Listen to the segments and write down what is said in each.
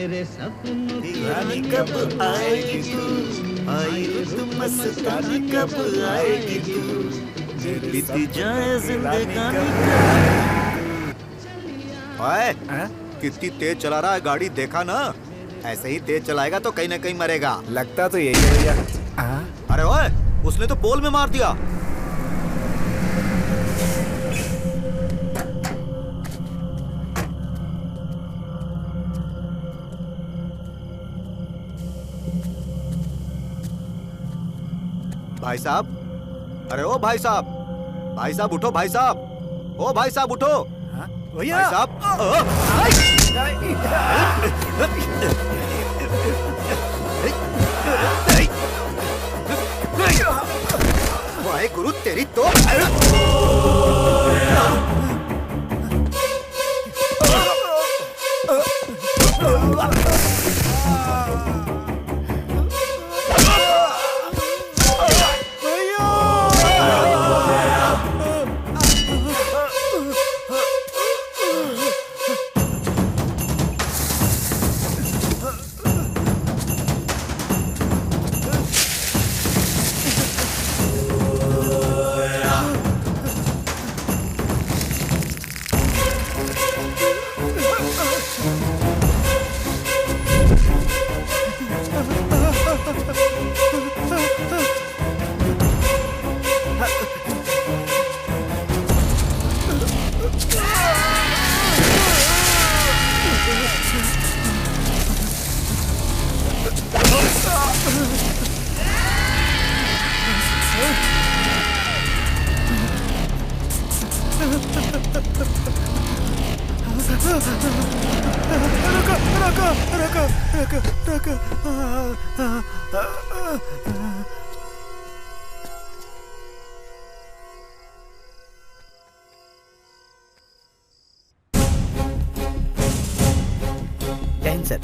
रानी कब आएगी तू, आई रुत मस्तानी कब आएगी तू, बीती जाए जिंदगानी। ओए, कितनी तेज चला रहा है गाड़ी, देखा ना? ऐसे ही तेज चलाएगा तो कहीं ना कहीं मरेगा। लगता तो यही है भैया। अरे ओए, उसने तो पोल में मार दिया। भाई साहब, अरे ओ भाई साहब, भाई साहब उठो, भाई साहब, ओ भाई साहब उठो। भैया भाई साहब, वाहे गुरु तेरी तो। सर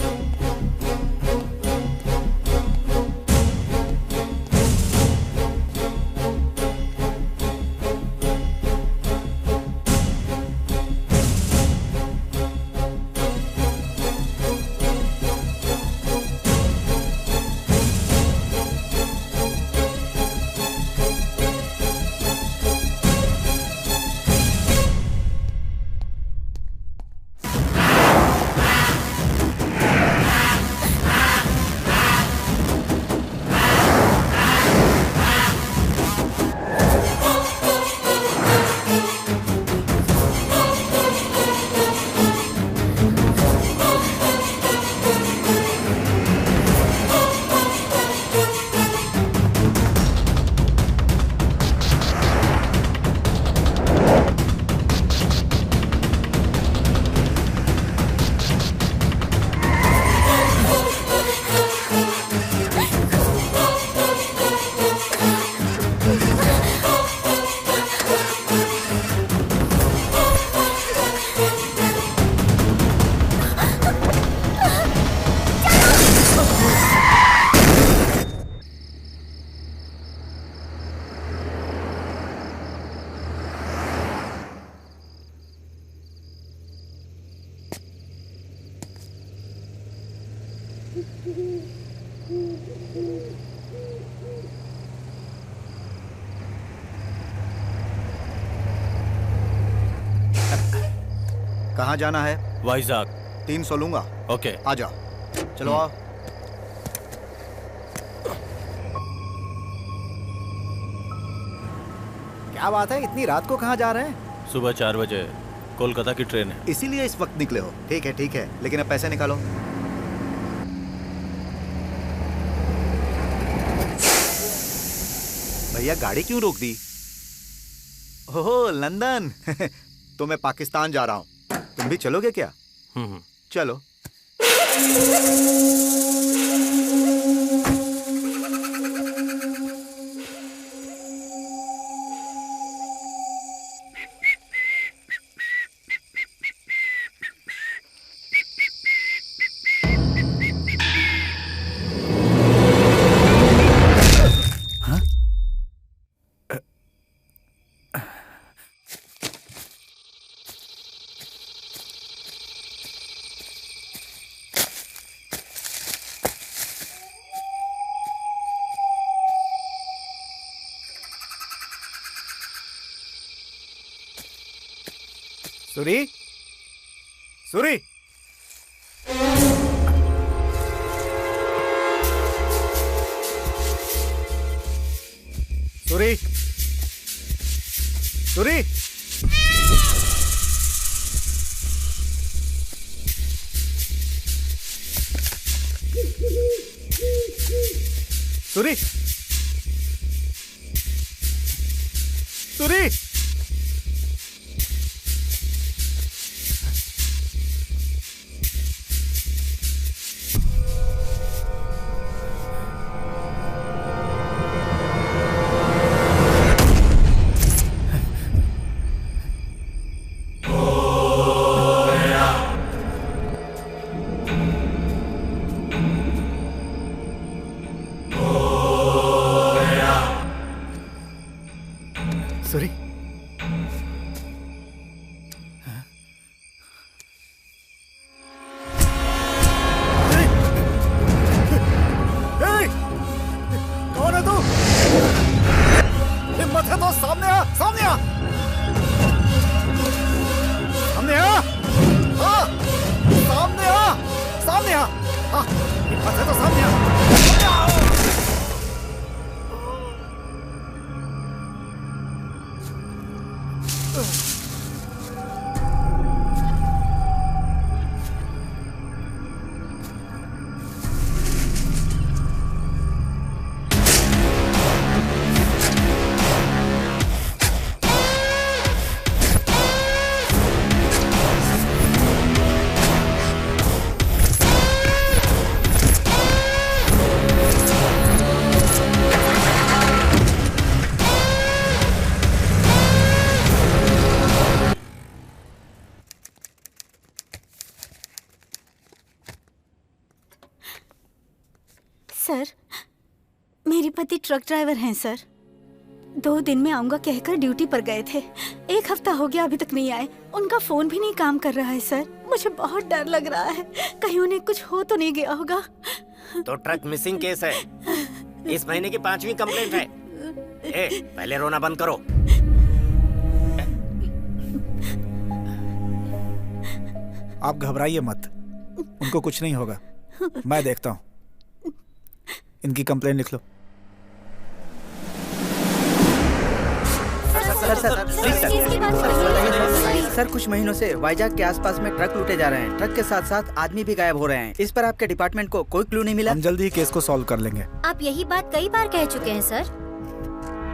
कहाँ जाना है? वाइजाग। 300 लूंगा। ओके, आ जाओ, चलो आओ। क्या बात है, इतनी रात को कहाँ जा रहे हैं? सुबह 4 बजे कोलकाता की ट्रेन है। इसीलिए इस वक्त निकले हो? ठीक है, लेकिन अब पैसे निकालो। भैया गाड़ी क्यों रोक दी? ओह लंदन तो मैं पाकिस्तान जा रहा हूँ, तुम भी चलोगे क्या? चलो। सूरी, सूरी, सूरी, सूरी, सूरी, सूरी, सूरी, कौन है तू? हिम्मत है तो सामने आ, सामने आ, सामने आ, हाँ, सामने आ, सामने आ, हाँ, हिम्मत है तो सामने आ, सामने आ। सर, मेरे पति ट्रक ड्राइवर हैं सर। 2 दिन में आऊंगा कहकर ड्यूटी पर गए थे। 1 हफ्ता हो गया अभी तक नहीं आए। उनका फोन भी नहीं काम कर रहा है सर। मुझे बहुत डर लग रहा है, कहीं उन्हें कुछ हो तो नहीं गया होगा। तो ट्रक मिसिंग केस है। इस महीने की 5वीं कंप्लेंट है। पहले रोना बंद करो। आप घबराइए मत, उनको कुछ नहीं होगा। मैं देखता हूँ। इनकी कंप्लेंट लिख लो। सर, कुछ महीनों से वाइजाग के आसपास में ट्रक लूटे जा रहे हैं। ट्रक के साथ साथ आदमी भी गायब हो रहे हैं। इस पर आपके डिपार्टमेंट को कोई क्लू नहीं मिला? हम जल्दी ही केस को सॉल्व कर लेंगे। आप यही बात कई बार कह चुके हैं सर।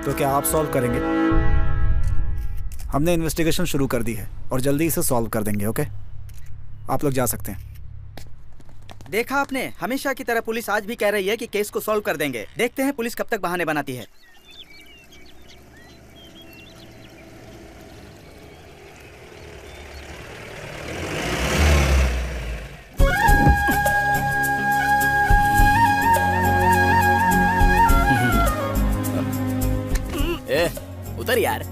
तो क्या आप सॉल्व करेंगे? हमने इन्वेस्टिगेशन शुरू कर दी है और जल्दी इसे सॉल्व कर देंगे। ओके, आप लोग जा सकते हैं। देखा आपने, हमेशा की तरह पुलिस आज भी कह रही है कि केस को सॉल्व कर देंगे। देखते हैं पुलिस कब तक बहाने बनाती है। उतर यार।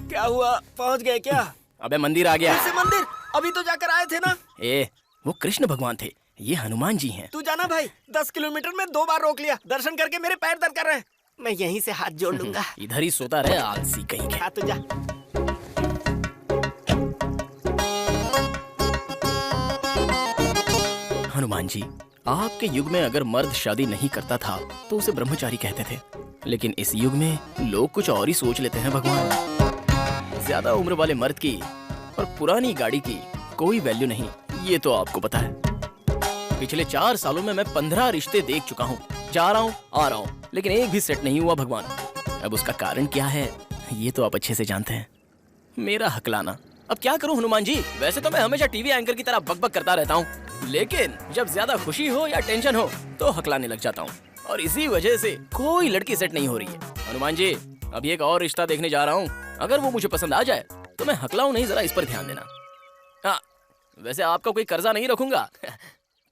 क्या हुआ, पहुंच गए क्या? अबे मंदिर आ गया। कैसे मंदिर? अभी तो जाकर आए थे ना। वो कृष्ण भगवान थे, ये हनुमान जी हैं। तू जाना भाई, 10 किलोमीटर में 2 बार रोक लिया। दर्शन करके मेरे पैर दर्द कर रहे हैं। मैं यहीं से हाथ जोड़ लूंगा। इधर ही सोता रहे आलसी कहीं के। हाँ, तू जा। हनुमान जी, आपके युग में अगर मर्द शादी नहीं करता था तो उसे ब्रह्मचारी कहते थे, लेकिन इस युग में लोग कुछ और ही सोच लेते हैं भगवान। ज्यादा उम्र वाले मर्द की और पुरानी गाड़ी की कोई वैल्यू नहीं, ये तो आपको पता है। पिछले 4 सालों में मैं 15 रिश्ते देख चुका हूँ। जा रहा हूँ, आ रहा हूँ, लेकिन एक भी सेट नहीं हुआ भगवान। अब उसका कारण क्या है ये तो आप अच्छे से जानते हैं। मेरा हकलाना। अब क्या करूं हनुमान जी? वैसे तो मैं हमेशा टीवी एंकर की तरह बकबक करता रहता हूँ, लेकिन जब ज्यादा खुशी हो या टेंशन हो तो हकलाने लग जाता हूँ, और इसी वजह से कोई लड़की सेट नहीं हो रही है। हनुमान जी, अभी एक और रिश्ता देखने जा रहा हूँ। अगर वो मुझे पसंद आ जाए तो मैं हकलाऊं नहीं, जरा इस पर ध्यान देना। हाँ, वैसे आपका कोई कर्जा नहीं रखूंगा।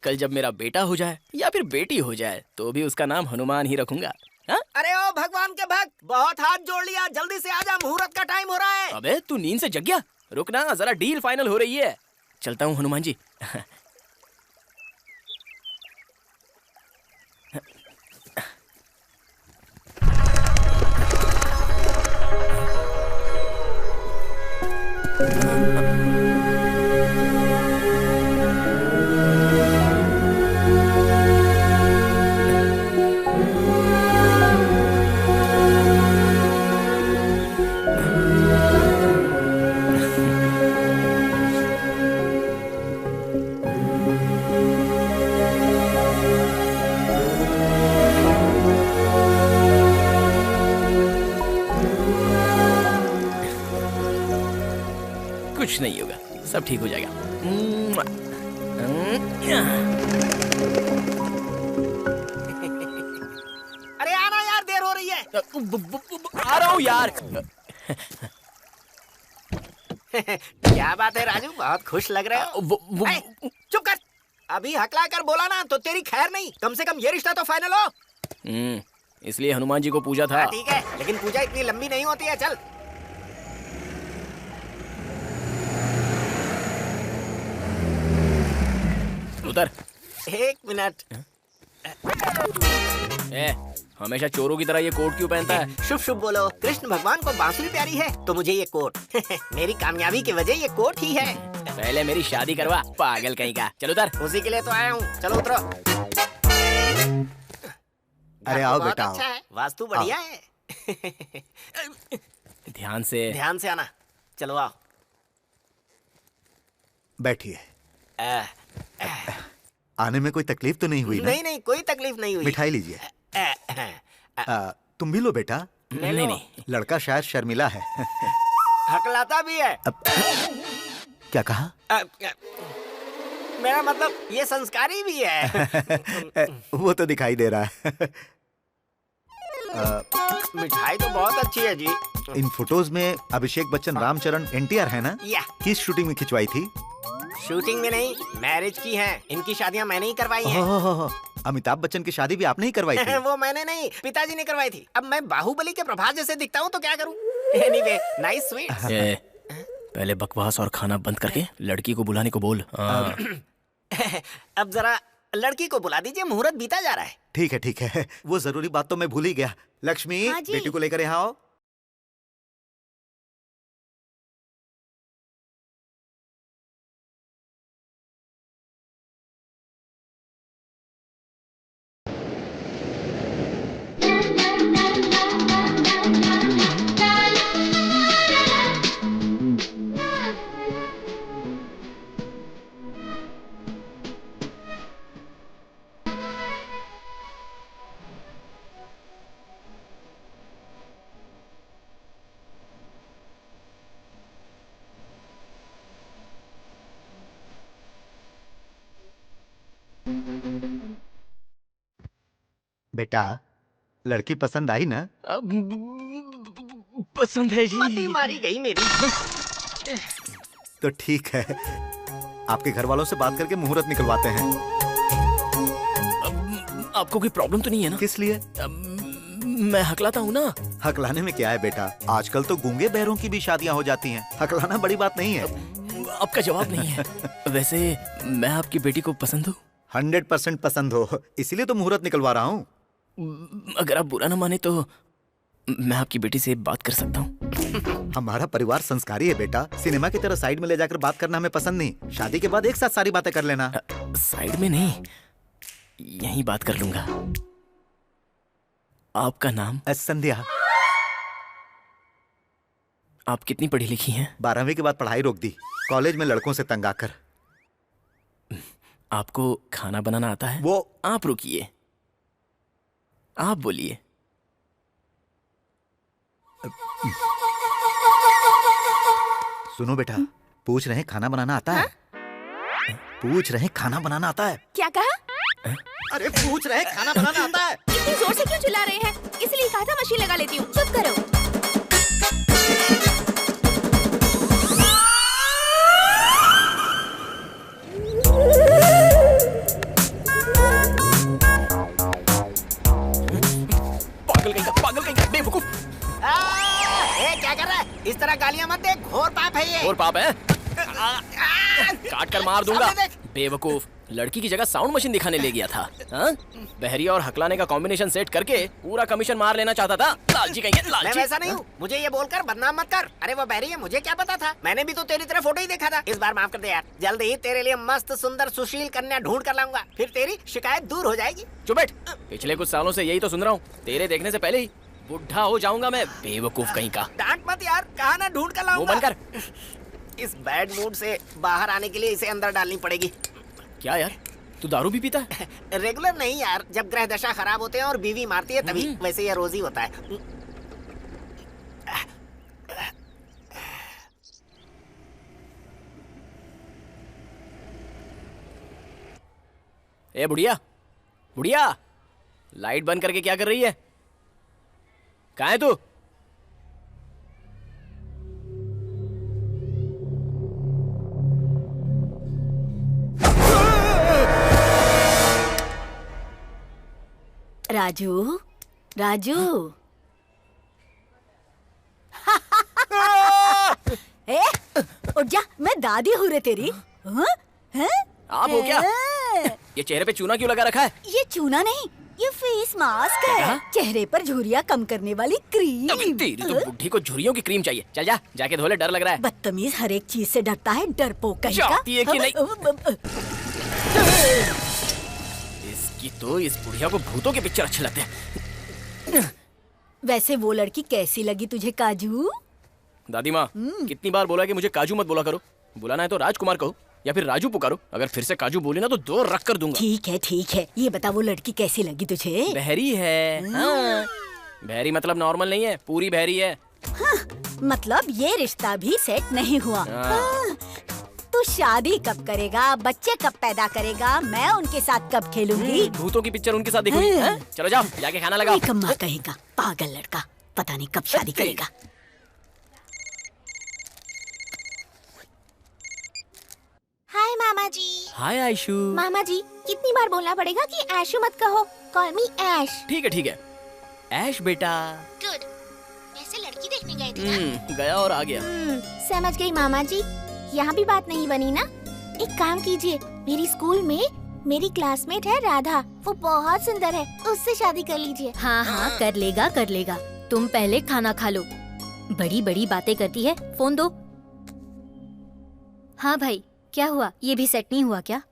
कल जब मेरा बेटा हो जाए या फिर बेटी हो जाए तो भी उसका नाम हनुमान ही रखूंगा। हाँ? अरे ओ भगवान के भक्त, बहुत हाथ जोड़ लिया, जल्दी से आजा, मुहूर्त का टाइम हो रहा है। अबे तू नींद से जग गया? रुकना, जरा डील फाइनल हो रही है। चलता हूँ हनुमान जी। सब ठीक हो जाएगा। अरे आना यार, देर हो रही है। आ रहा हूँ यार। क्या बात है राजू, बहुत खुश लग रहे हो। ए, चुप कर। अभी हकला कर बोला ना तो तेरी खैर नहीं। कम से कम ये रिश्ता तो फाइनल हो। इसलिए हनुमान जी को पूजा था। ठीक है, लेकिन पूजा इतनी लंबी नहीं होती है। चल उतर। 1 मिनट। हमेशा चोरों की तरह ये कोट क्यों पहनता है? शुभ शुभ बोलो। कृष्ण भगवान को बांसुरी प्यारी है तो मुझे ये कोट मेरी कामयाबी की वजह ये कोट ही है। पहले मेरी शादी करवा, पागल कहीं का। चलो उतर। उसी के लिए तो आया हूँ। चलो उतरो। अरे आओ बेटा, अच्छा है, वास्तु बढ़िया है। ध्यान से आना। चलो आओ। बैठिए। आने में कोई तकलीफ तो नहीं हुई ना? नहीं, कोई तकलीफ नहीं हुई। मिठाई लीजिए। तुम भी लो बेटा। नहीं, लड़का शायद शर्मिला है। हकलाता भी है। क्या कहा? मेरा मतलब ये संस्कारी भी है। वो तो दिखाई दे रहा है। मिठाई तो बहुत अच्छी है जी। इन फोटोज में अभिषेक बच्चन, रामचरण, एनटीआर है ना? या किस शूटिंग में खिंचवाई थी? शूटिंग में नहीं, मैरिज की है। इनकी शादियां मैंने ही करवाई हैं। अमिताभ बच्चन की शादी भी आपने ही करवाई थी? वो मैंने नहीं, पिताजी ने करवाई थी। अब मैं बाहुबली के प्रभास जैसे दिखता हूँ तो क्या करूँ? Anyway, nice sweet. पहले बकवास और खाना बंद करके लड़की को बुलाने को बोल। अब जरा लड़की को बुला दीजिए, मुहूर्त बीता जा रहा है। ठीक है। वो जरूरी बात तो मैं भूल ही गया। लक्ष्मी, हाँ जी। बेटी को लेकर यहाँ आओ। बेटा, लड़की पसंद आई ना? पसंद है जी। मती मारी गई मेरी। तो ठीक है, आपके घर वालों से बात करके मुहूर्त निकलवाते हैं। आपको कोई प्रॉब्लम तो नहीं है ना? किस लिए? मैं हकलाता हूँ ना। हकलाने में क्या है बेटा, आजकल तो गूंगे बहरों की भी शादियां हो जाती हैं। हकलाना बड़ी बात नहीं है। आपका जवाब नहीं है। वैसे मैं आपकी बेटी को पसंद हूँ। 100% पसंद हो, इसीलिए तो मुहूर्त निकलवा रहा हूँ। अगर आप बुरा ना माने तो मैं आपकी बेटी से बात कर सकता हूँ। हमारा परिवार संस्कारी है बेटा। सिनेमा की तरह साइड में ले जाकर बात करना हमें पसंद नहीं। शादी के बाद एक साथ सारी बातें कर लेना। साइड में नहीं, यहीं बात कर लूंगा। आपका नाम? संध्या। आप कितनी पढ़ी लिखी हैं? 12वीं के बाद पढ़ाई रोक दी, कॉलेज में लड़कों से तंग आकर। आपको खाना बनाना आता है? वो आप रुकिए, आप बोलिए। सुनो बेटा, पूछ रहे हैं खाना बनाना आता है? पूछ रहे हैं खाना बनाना आता है? क्या कहा? अरे पूछ रहे हैं खाना बनाना आता है? इतनी जोर से क्यों चिल्ला रहे हैं? इसलिए कहा था मशीन लगा लेती हूँ। चुप करो। पागल कहीं का बेवकूफ। क्या कर रहा है? इस तरह गालियां मत दे, घोर पाप है ये। और पाप है? काट कर मार दूंगा। बेवकूफ, लड़की की जगह साउंड मशीन दिखाने ले गया था। हाँ? बहरिया और हकलाने का कॉम्बिनेशन सेट करके पूरा कमीशन मार लेना चाहता था। लालची कहीं के, लालची। मैं वैसा नहीं हूँ, मुझे ये बोलकर बदनाम मत कर। अरे वो बहरी है, मुझे क्या पता था? मैंने भी तो तेरी तरह फोटो ही देखा था। इस बार माफ कर दे यार। जल्द ही तेरे लिए मस्त सुंदर सुशील कन्या ढूंढ कर लाऊंगा, फिर तेरी शिकायत दूर हो जाएगी। चुप बैठ। पिछले कुछ सालों से यही तो सुन रहा हूँ। तेरे देखने से पहले ही बुढ़ा हो जाऊंगा मैं। बेवकूफ कहीं का। डांट मत यार, कहा ना ढूंढ कर मुंह लाऊंगा। बंद कर। इस बैड मूड से बाहर आने के लिए इसे अंदर डालनी पड़ेगी। क्या यार, तू दारू भी पीता है? रेगुलर नहीं यार, जब ग्रह दशा खराब होते हैं और बीवी मारती है तभी। वैसे ये रोज ही होता है। ए बुढ़िया, बुढ़िया, लाइट बंद करके क्या कर रही है? कहाँ है तू? राजू, राजू। ए, उठ जा, मैं दादी हूँ रे तेरी। हाँ? हैं? आप हो क्या? ये चेहरे पे चूना क्यों लगा रखा है? ये चूना नहीं, ये फेस मास्क है। चेहरे पर झुर्रियाँ कम करने वाली क्रीम। तेरी तो बुढ़ी को झुर्रियों की क्रीम चाहिए। चल जा, जाके धो ले, डर लग रहा है। बदतमीज, हर एक चीज से डरता है, डरपोक कहीं का। चाहती है कि नहीं? इसकी तो, इस बुढ़िया को भूतों के पिक्चर अच्छे लगते हैं। वैसे वो लड़की कैसी लगी तुझे काजू? दादी माँ, कितनी बार बोला कि मुझे काजू मत बोला करो। बुलाना है तो राजकुमार कहो या फिर राजू पुकारो। अगर फिर से काजू बोली ना तो 2 रख कर दूंगा। ठीक है, ठीक है। ये बता, वो लड़की कैसी लगी तुझे? बहरी है। हाँ। बहरी मतलब नॉर्मल नहीं है, पूरी बहरी है। हाँ, मतलब ये रिश्ता भी सेट नहीं हुआ। हाँ। तू शादी कब करेगा? बच्चे कब पैदा करेगा? मैं उनके साथ कब खेलूंगी? भूतों की पिक्चर उनके साथ देखूंगी। चलो जाओ, जाके खाना लगाओ। निकम्मा कहेगा, पागल लड़का, पता नहीं कब शादी करेगा। हाय मामा जी। हाय आयशु। मामा जी, कितनी बार बोलना पड़ेगा कि ऐशु मत कहो, कॉल मी ऐश। ठीक है, ठीक है। ऐश बेटा। गुड। वैसे लड़की देखने गए थे ना? गया और आ गया। समझ गई मामा जी। यहाँ भी बात नहीं बनी ना? एक काम कीजिए, मेरी स्कूल में मेरी क्लासमेट है राधा, वो बहुत सुंदर है, उससे शादी कर लीजिए। हाँ हाँ, कर लेगा, कर लेगा। तुम पहले खाना खा लो। बड़ी बड़ी बातें करती है। फोन दो। हाँ भाई, क्या हुआ? ये भी सेट नहीं हुआ क्या?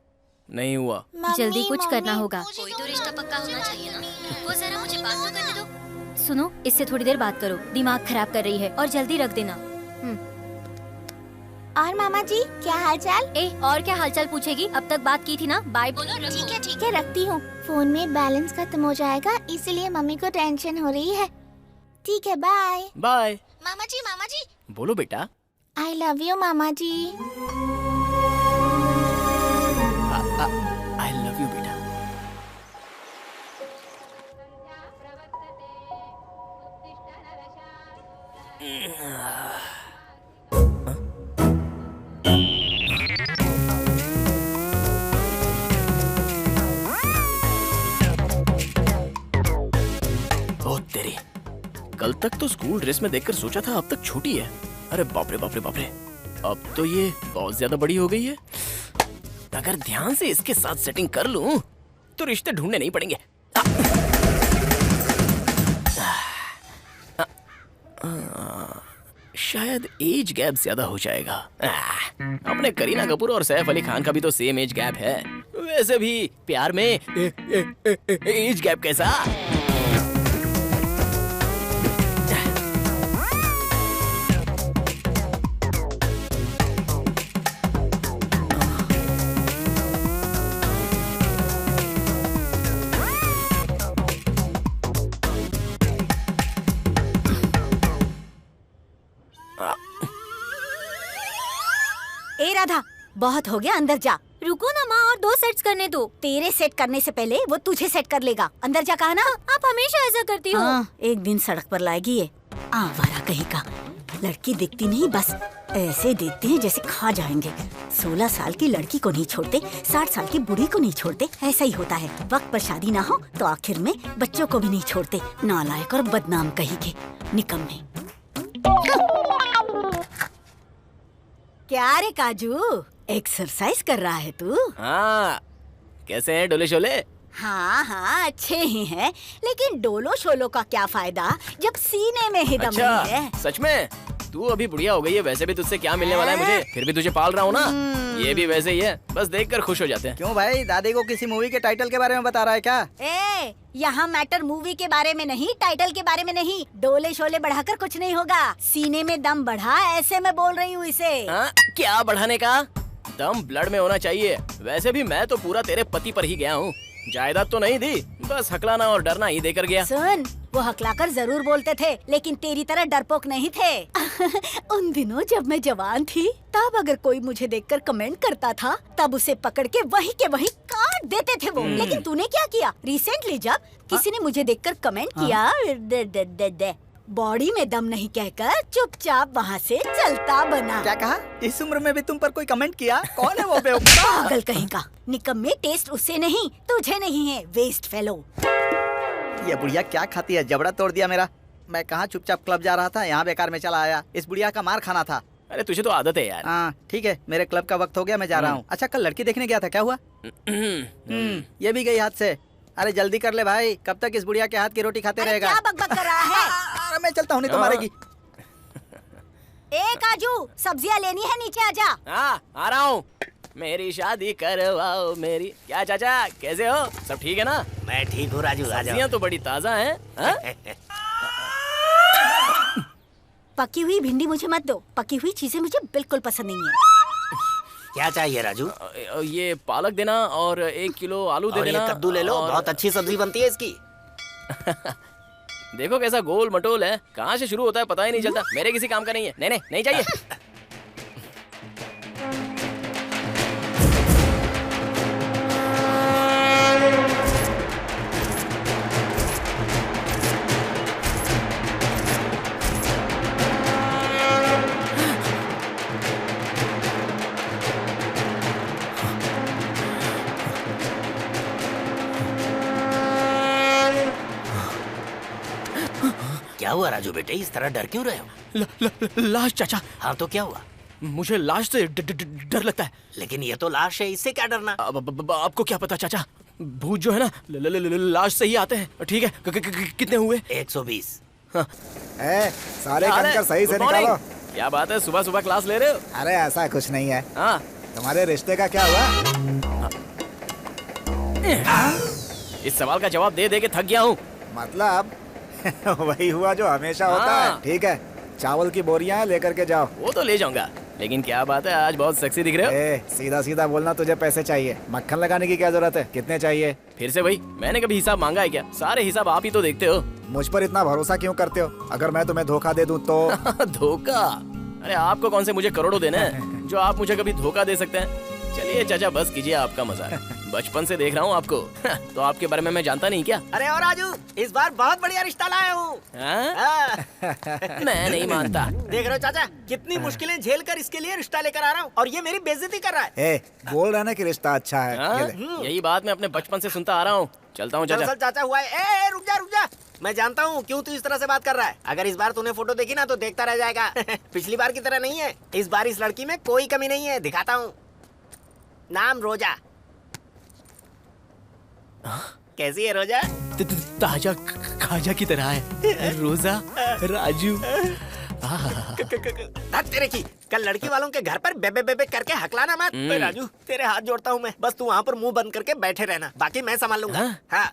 नहीं हुआ। जल्दी कुछ करना होगा। कोई तो रिश्ता पक्का होना चाहिए ना। वो जरा मुझे बात तो करने दो। सुनो, इससे थोड़ी देर बात करो, दिमाग खराब कर रही है। और जल्दी रख देना। और मामा जी, क्या हाल चाल? और क्या हालचाल पूछेगी? अब तक बात की थी ना। बाय बोलो। ठीक है, रखती हूँ। फोन में बैलेंस खत्म हो जाएगा, इसलिए मम्मी को टेंशन हो रही है। ठीक है, बाय। बाय। मामा जी। बोलो बेटा। आई लव यू मामा जी। आई लव यू बेटा। ओ तेरी, कल तक तो स्कूल ड्रेस में देखकर सोचा था अब तक छोटी है। अरे बाप रे बाप रे बाप रे, अब तो ये बहुत ज्यादा बड़ी हो गई है। अगर ध्यान से इसके साथ सेटिंग कर लूं तो रिश्ते ढूंढने नहीं पड़ेंगे। शायद एज गैप ज्यादा हो जाएगा। अपने करीना कपूर और सैफ अली खान का भी तो सेम एज गैप है। वैसे भी प्यार में एज गैप कैसा? ए राधा, बहुत हो गया, अंदर जा। रुको ना माँ, और 2 सेट्स करने दो। तेरे सेट करने से पहले वो तुझे सेट कर लेगा। अंदर जा, कहा ना। आप हमेशा ऐसा करती हो। हाँ, एक दिन सड़क पर लाएगी ये आवारा कहीं का। लड़की दिखती नहीं, बस ऐसे देखते हैं जैसे खा जाएंगे। 16 साल की लड़की को नहीं छोड़ते, 60 साल की बूढ़ी को नहीं छोड़ते। ऐसा ही होता है, वक्त पर शादी ना हो तो आखिर में बच्चों को भी नहीं छोड़ते। नालायक और बदनाम कहीं के, निकम्मे। क्या रे काजू, एक्सरसाइज कर रहा है तू? हाँ, कैसे हैं डोले शोले? हाँ हाँ, अच्छे ही हैं, लेकिन डोलो शोलो का क्या फायदा जब सीने में ही दम अच्छा, नहीं है। सच में? तू अभी बुढ़िया हो गई है, वैसे भी तुझसे क्या मिलने वाला है मुझे? फिर भी तुझे पाल रहा हूँ ना। ये भी वैसे ही है, बस देखकर खुश हो जाते हैं। क्यों भाई, दादी को किसी मूवी के टाइटल के बारे में बता रहा है क्या? यहाँ मैटर मूवी के बारे में नहीं, टाइटल के बारे में नहीं। डोले शोले बढ़ाकर कुछ नहीं होगा, सीने में दम बढ़ा, ऐसे मैं बोल रही हूँ इसे। क्या बढ़ाने का? दम ब्लड में होना चाहिए। वैसे भी मैं तो पूरा तेरे पति पर ही गया हूँ। जायदाद तो नहीं दी, बस हकलाना और डरना ही देकर गया। सुन, वो हकलाकर जरूर बोलते थे, लेकिन तेरी तरह डरपोक नहीं थे। उन दिनों जब मैं जवान थी, तब अगर कोई मुझे देखकर कमेंट करता था, तब उसे पकड़ के वही के वही काट काट देते थे वो। लेकिन तूने क्या किया? रिसेंटली जब किसी ने मुझे देखकर कमेंट किया दे बॉडी में दम नहीं कहकर चुपचाप वहाँ से चलता बना। क्या कहा? इस उम्र में भी तुम पर कोई कमेंट किया? कौन है वो बेवकूफ? पागल कहीं का। निकम्मे, टेस्ट उससे नहीं तुझे नहीं है, वेस्ट फेलो। ये बुढ़िया क्या खाती है? जबड़ा तोड़ दिया मेरा। मैं कहाँ चुपचाप क्लब जा रहा था, यहाँ बेकार में चला आया। इस बुढ़िया का मार खाना था। अरे तुझे तो आदत है यार। हाँ ठीक है, मेरे क्लब का वक्त हो गया, मैं जा रहा हूँ। अच्छा कल लड़की देखने गया था, क्या हुआ? ये भी गई हाथ से। अरे जल्दी कर ले भाई, कब तक इस बुढ़िया के हाथ की रोटी खाते रहेगा? क्या बकबक कर रहा है? अरे मैं चलता हूँ, नहीं तो मारेगी। ए काजू, सब्जियाँ लेनी है, नीचे आजा। हाँ आ रहा हूँ। मेरी शादी करवाओ मेरी। क्या चाचा कैसे हो? सब ठीक है ना? मैं ठीक हूँ राजू। सब्जियाँ तो बड़ी ताजा हैं। पकी हुई भिंडी मुझे मत दो, पकी हुई चीजें मुझे बिल्कुल पसंद नहीं है। क्या चाहिए राजू? ये पालक देना और 1 किलो आलू दे देना। ये कद्दू ले लो, बहुत अच्छी सब्जी बनती है इसकी। देखो कैसा गोल मटोल है, कहाँ से शुरू होता है पता ही नहीं चलता। मेरे किसी काम का नहीं है। नहीं नहीं चाहिए। क्या हुआ राजू बेटे, इस तरह डर क्यों रहे हो? लाश चाचा। हाँ तो क्या हुआ? मुझे लाश से डर लगता है। लेकिन ये तो लाश है, इससे क्या डरना? आपको क्या पता चाचा, भूत जो है ना लाश से ही आते हैं। ठीक है कितने हुए? 120। सारे कंकर सही से निकालो। क्या बात है, सुबह सुबह क्लास ले रहे हो? अरे ऐसा कुछ नहीं है। हाँ तुम्हारे रिश्ते का क्या हुआ? इस सवाल का जवाब दे दे के थक गया हूँ। मतलब वही हुआ जो हमेशा होता है। ठीक है, चावल की बोरियां लेकर के जाओ। वो तो ले जाऊंगा, लेकिन क्या बात है आज बहुत सेक्सी दिख रहे हो। सीधा सीधा बोलना, तुझे पैसे चाहिए? मक्खन लगाने की क्या जरूरत है? कितने चाहिए? फिर से वही, मैंने कभी हिसाब मांगा है क्या? सारे हिसाब आप ही तो देखते हो। मुझ पर इतना भरोसा क्यों करते हो? अगर मैं तुम्हें धोखा दे दूं तो? धोखा? अरे आपको कौन से मुझे करोड़ों देने हैं जो आप मुझे कभी धोखा दे सकते हैं? चलिए चाचा बस कीजिए आपका मजाक, बचपन से देख रहा हूँ आपको। तो आपके बारे में मैं जानता नहीं क्या? अरे और राजू, इस बार बहुत बढ़िया रिश्ता लाया हूँ। मैं नहीं मानता। देख रहे हो चाचा, कितनी मुश्किलें झेल कर इसके लिए रिश्ता लेकर आ रहा हूँ और ये मेरी बेइज्जती कर रहा है। बोल रहा है ना कि रिश्ता अच्छा है। यही बात मैं अपने बचपन से सुनता आ रहा हूँ। चलता हूँ चाचा। चाचा हुआ है। रुक जा, मैं जानता हूँ क्यों तू इस तरह से बात कर रहा है। अगर इस बार तूने फोटो देखी ना तो देखता रह जाएगा। पिछली बार की तरह नहीं है, इस बार इस लड़की में कोई कमी नहीं है। दिखाता हूँ, नाम रोजा। कैसी है रोजा? ताजा खाजा की तरह है रोजा। राजू तेरे की कल लड़की वालों के घर पर बेबे बेबे करके हकलाना मत। राजू तेरे हाथ जोड़ता हूँ मैं, बस तू वहाँ पर मुंह बंद करके बैठे रहना, बाकी मैं संभाल लूंगा। हाँ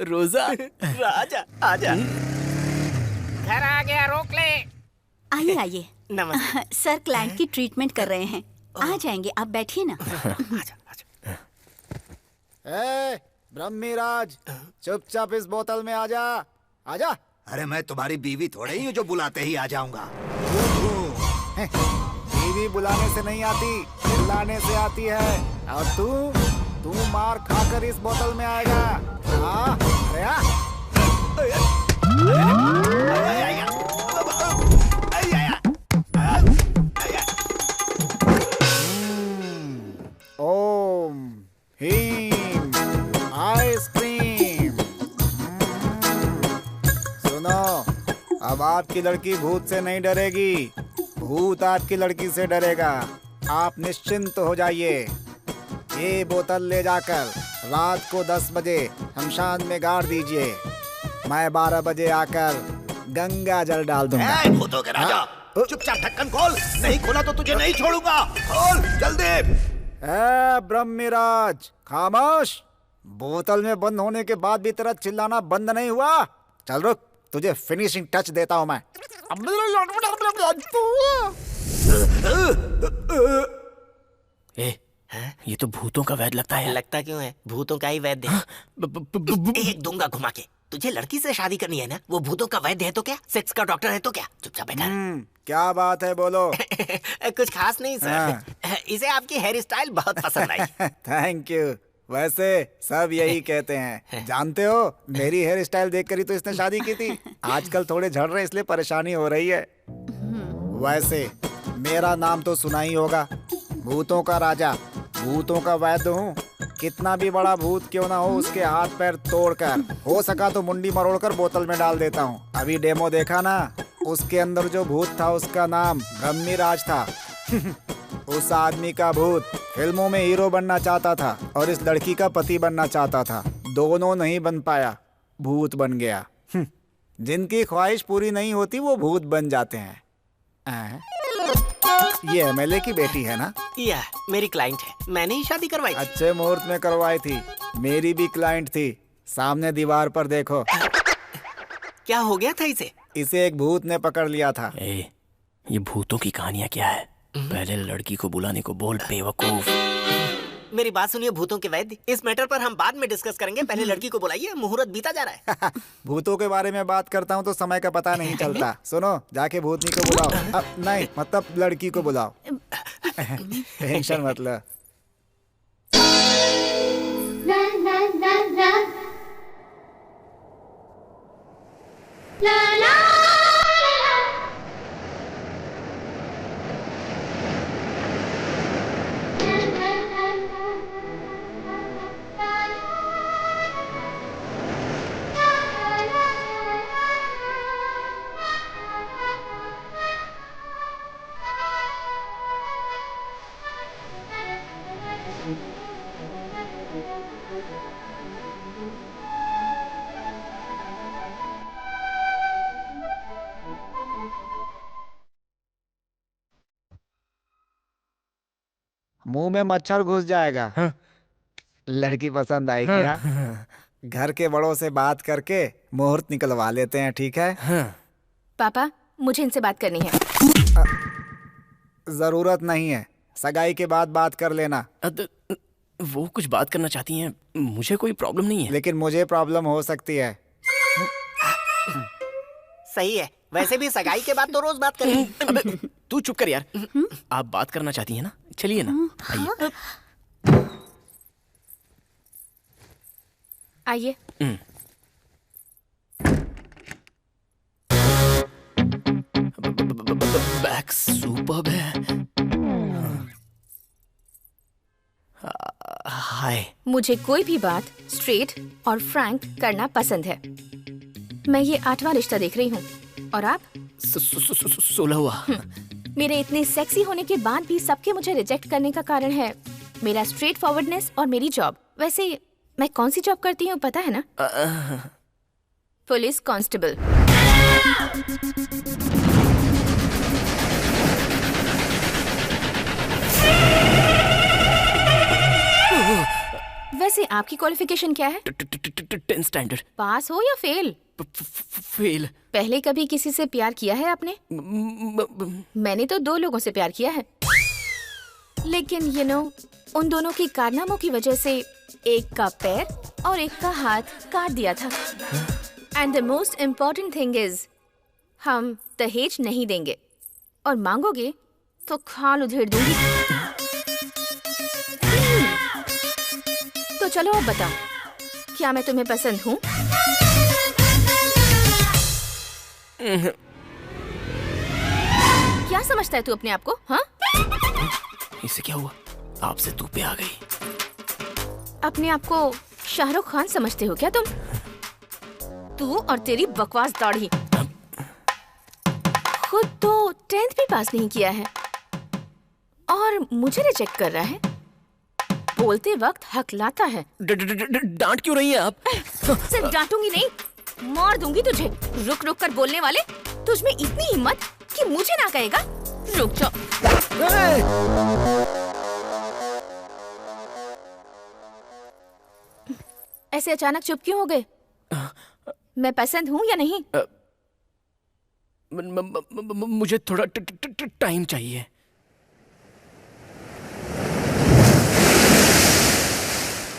रोजा। राजा आजा, घर आ गया, रोक ले। आइए आइए। नमस्ते सर, क्लाइंट की ट्रीटमेंट कर रहे हैं, आ जाएंगे, आप बैठिए ना। ब्रह्मीराज, चुपचाप इस बोतल में आजा, आजा। अरे मैं तुम्हारी बीवी थोड़े ही हूँ जो बुलाते ही आ जाऊंगा। बीवी बुलाने से नहीं आती, चिल्लाने से आती है। और तू मार खाकर इस बोतल में आएगा। अरे ओम हीम आइसक्रीम। सुनो, अब आपकी लड़की भूत से नहीं डरेगी, भूत आपकी लड़की से डरेगा। आप निश्चिंत हो जाइए। ये बोतल ले जाकर रात को 10 बजे शमशान में गाड़ दीजिए। मैं 12 बजे आकर गंगा जल डाल दूंगा। भूतों के राजा, चुपचाप ढक्कन खोल, नहीं खोला तो तुझे नहीं छोड़ूंगा। खोल जल्दी। ब्रह्मीराज खामोश। बोतल में बंद होने के बाद भी तेरा चिल्लाना बंद नहीं हुआ। चल रुक, तुझे फिनिशिंग टच देता हूँ मैं। ये तो भूतों का वैद्य लगता है। लगता क्यों है, भूतों का ही वैद्य है। एक दूंगा घुमा के। तुझे लड़की से शादी करनी है ना, वो भूतों का वैद्य है तो क्या, सेक्स का डॉक्टर है तो क्या। चुपचाप बैठा। क्या बात है, बोलो। कुछ खास नहीं सर, इसे आपकी हेयर स्टाइल बहुत पसंद आई। Thank you. वैसे सब यही कहते हैं। जानते हो, मेरी हेयर स्टाइल देखकर ही तो इसने शादी की थी। आजकल थोड़े झड़ रहे इसलिए परेशानी हो रही है। वैसे मेरा नाम तो सुना ही होगा, भूतों का राजा, भूतों का वैद्य हूँ। कितना भी बड़ा भूत क्यों ना हो, उसके हाथ पैर तोड़कर, हो सका तो मुंडी मरोड़कर बोतल में डाल देता हूँ। अभी डेमो देखा ना, उसके अंदर जो भूत था उसका नाम ब्रह्मीराज था। उस आदमी का भूत फिल्मों में हीरो बनना चाहता था और इस लड़की का पति बनना चाहता था। दोनों नहीं बन पाया, भूत बन गया। जिनकी ख्वाहिश पूरी नहीं होती वो भूत बन जाते हैं। ये एमएलए की बेटी है ना? या मेरी क्लाइंट है, मैंने ही शादी करवाई थी। अच्छे मुहूर्त में करवाई थी। मेरी भी क्लाइंट थी। सामने दीवार पर देखो। क्या हो गया था इसे? इसे एक भूत ने पकड़ लिया था। ये भूतों की कहानियाँ क्या है? पहले लड़की को बुलाने को बोल, बेवकूफ। मेरी बात सुनिए भूतों के वैद्य, इस मैटर पर हम बाद में डिस्कस करेंगे। पहले लड़की को बुलाइए, मुहूर्त बीता जा रहा है। भूतों के बारे में बात करता हूँ तो समय का पता नहीं चलता। सुनो, जाके भूतनी को बुलाओ। नहीं, मतलब लड़की को बुलाओ। टेंशन मत लो। मुंह में मच्छर घुस जाएगा। हाँ। लड़की पसंद आई क्या? हाँ। घर के बड़ों से बात करके मुहूर्त निकलवा लेते हैं, ठीक है? हाँ। पापा, मुझे इनसे बात करनी है। जरूरत नहीं है, सगाई के बाद बात कर लेना। वो कुछ बात करना चाहती हैं, मुझे कोई प्रॉब्लम नहीं है। लेकिन मुझे प्रॉब्लम हो सकती है। सही है, वैसे भी सगाई के बाद तो रोज बात करेंगे। तू चुप कर यार। आप बात करना चाहती हैं ना, चलिए ना, आइए। बैक सुपर्ब है। हाय। मुझे कोई भी बात स्ट्रेट और फ्रैंक करना पसंद है। मैं ये 8वां रिश्ता देख रही हूँ और आप 16वां। मेरे इतने सेक्सी होने के बाद भी सबके मुझे रिजेक्ट करने का कारण है मेरा स्ट्रेट फॉरवर्डनेस और मेरी जॉब। वैसे मैं कौन सी जॉब करती हूँ पता है ना? Police constable. वैसे आपकी क्वालिफिकेशन क्या है? 10th standard. पास हो या फेल? फेल। पहले कभी किसी से प्यार किया है आपने? मैंने तो 2 लोगों से प्यार किया है, लेकिन यू नो उन दोनों की कारनामों की वजह से एक का पैर और एक का हाथ काट दिया था। And the most important thing is हम दहेज नहीं देंगे और मांगोगे तो खाल उधेड़ दूंगी। तो चलो अब बताओ, क्या मैं तुम्हें पसंद हूँ? क्या समझता है तू अपने आप को? हाँ? इससे क्या हुआ? आपसे तू पे आ गई। अपने आप को शाहरुख खान समझते हो क्या तुम? तू और तेरी बकवास दाढ़ी। खुद तो 10th भी पास नहीं किया है और मुझे रिजेक्ट कर रहा है। बोलते वक्त हकलाता है। डांट क्यों रही हैं आप? सिर्फ डांटूंगी नहीं, मार दूंगी तुझे। रुक रुक कर बोलने वाले, तुझ में इतनी हिम्मत कि मुझे ना कहेगा? रुक जाओ। ऐसे अचानक चुप क्यों हो गए? मैं पसंद हूँ या नहीं? मुझे थोड़ा टाइम चाहिए।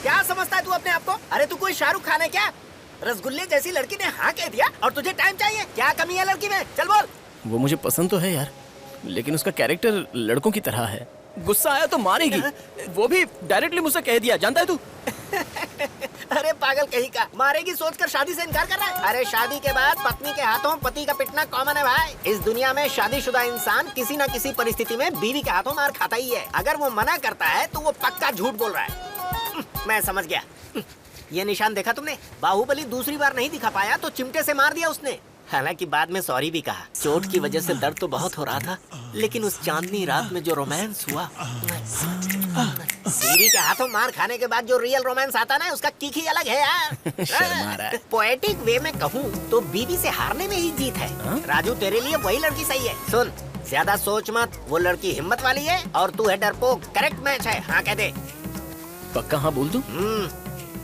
क्या समझता है तू अपने आप को? अरे तू कोई शाहरुख खान है क्या? रसगुल्ले जैसी लड़की ने हाँ कह दिया और तुझे टाइम चाहिए? क्या कमी है लड़की में? चल बोल। वो मुझे पसंद तो है यार, लेकिन उसका कैरेक्टर लड़कों की तरह है। गुस्सा आया तो मारेगी, वो भी डायरेक्टली मुझसे कह दिया, जानता है तू? अरे पागल कहीं का, मारेगी सोचकर शादी से इनकार कर रहा है। अरे शादी के बाद पत्नी के हाथों पति का पिटना कॉमन है भाई। इस दुनिया में शादीशुदा इंसान किसी न किसी परिस्थिति में बीवी के हाथों मार खाता ही है। अगर वो मना करता है तो वो पक्का झूठ बोल रहा है। मैं समझ गया। ये निशान देखा तुमने? बाहुबली दूसरी बार नहीं दिखा पाया तो चिमटे से मार दिया उसने। हालांकि बाद में सॉरी भी कहा। चोट की वजह से दर्द तो बहुत हो रहा था, लेकिन उस चांदनी रात में जो रोमांस हुआ, बीवी के हाथों मार खाने के बाद जो रियल रोमांस आता ना, उसका किक ही अलग है यार। शर्मा रहा है। पोएटिक वे में कहूँ तो बीवी से हारने में ही जीत है। राजू तेरे लिए वही लड़की सही है। सुन, ज्यादा सोच मत, वो लड़की हिम्मत वाली है और तू है डरपोक। करेक्ट मैच है, हाँ कह दे। पक्का हाँ बोल दूं?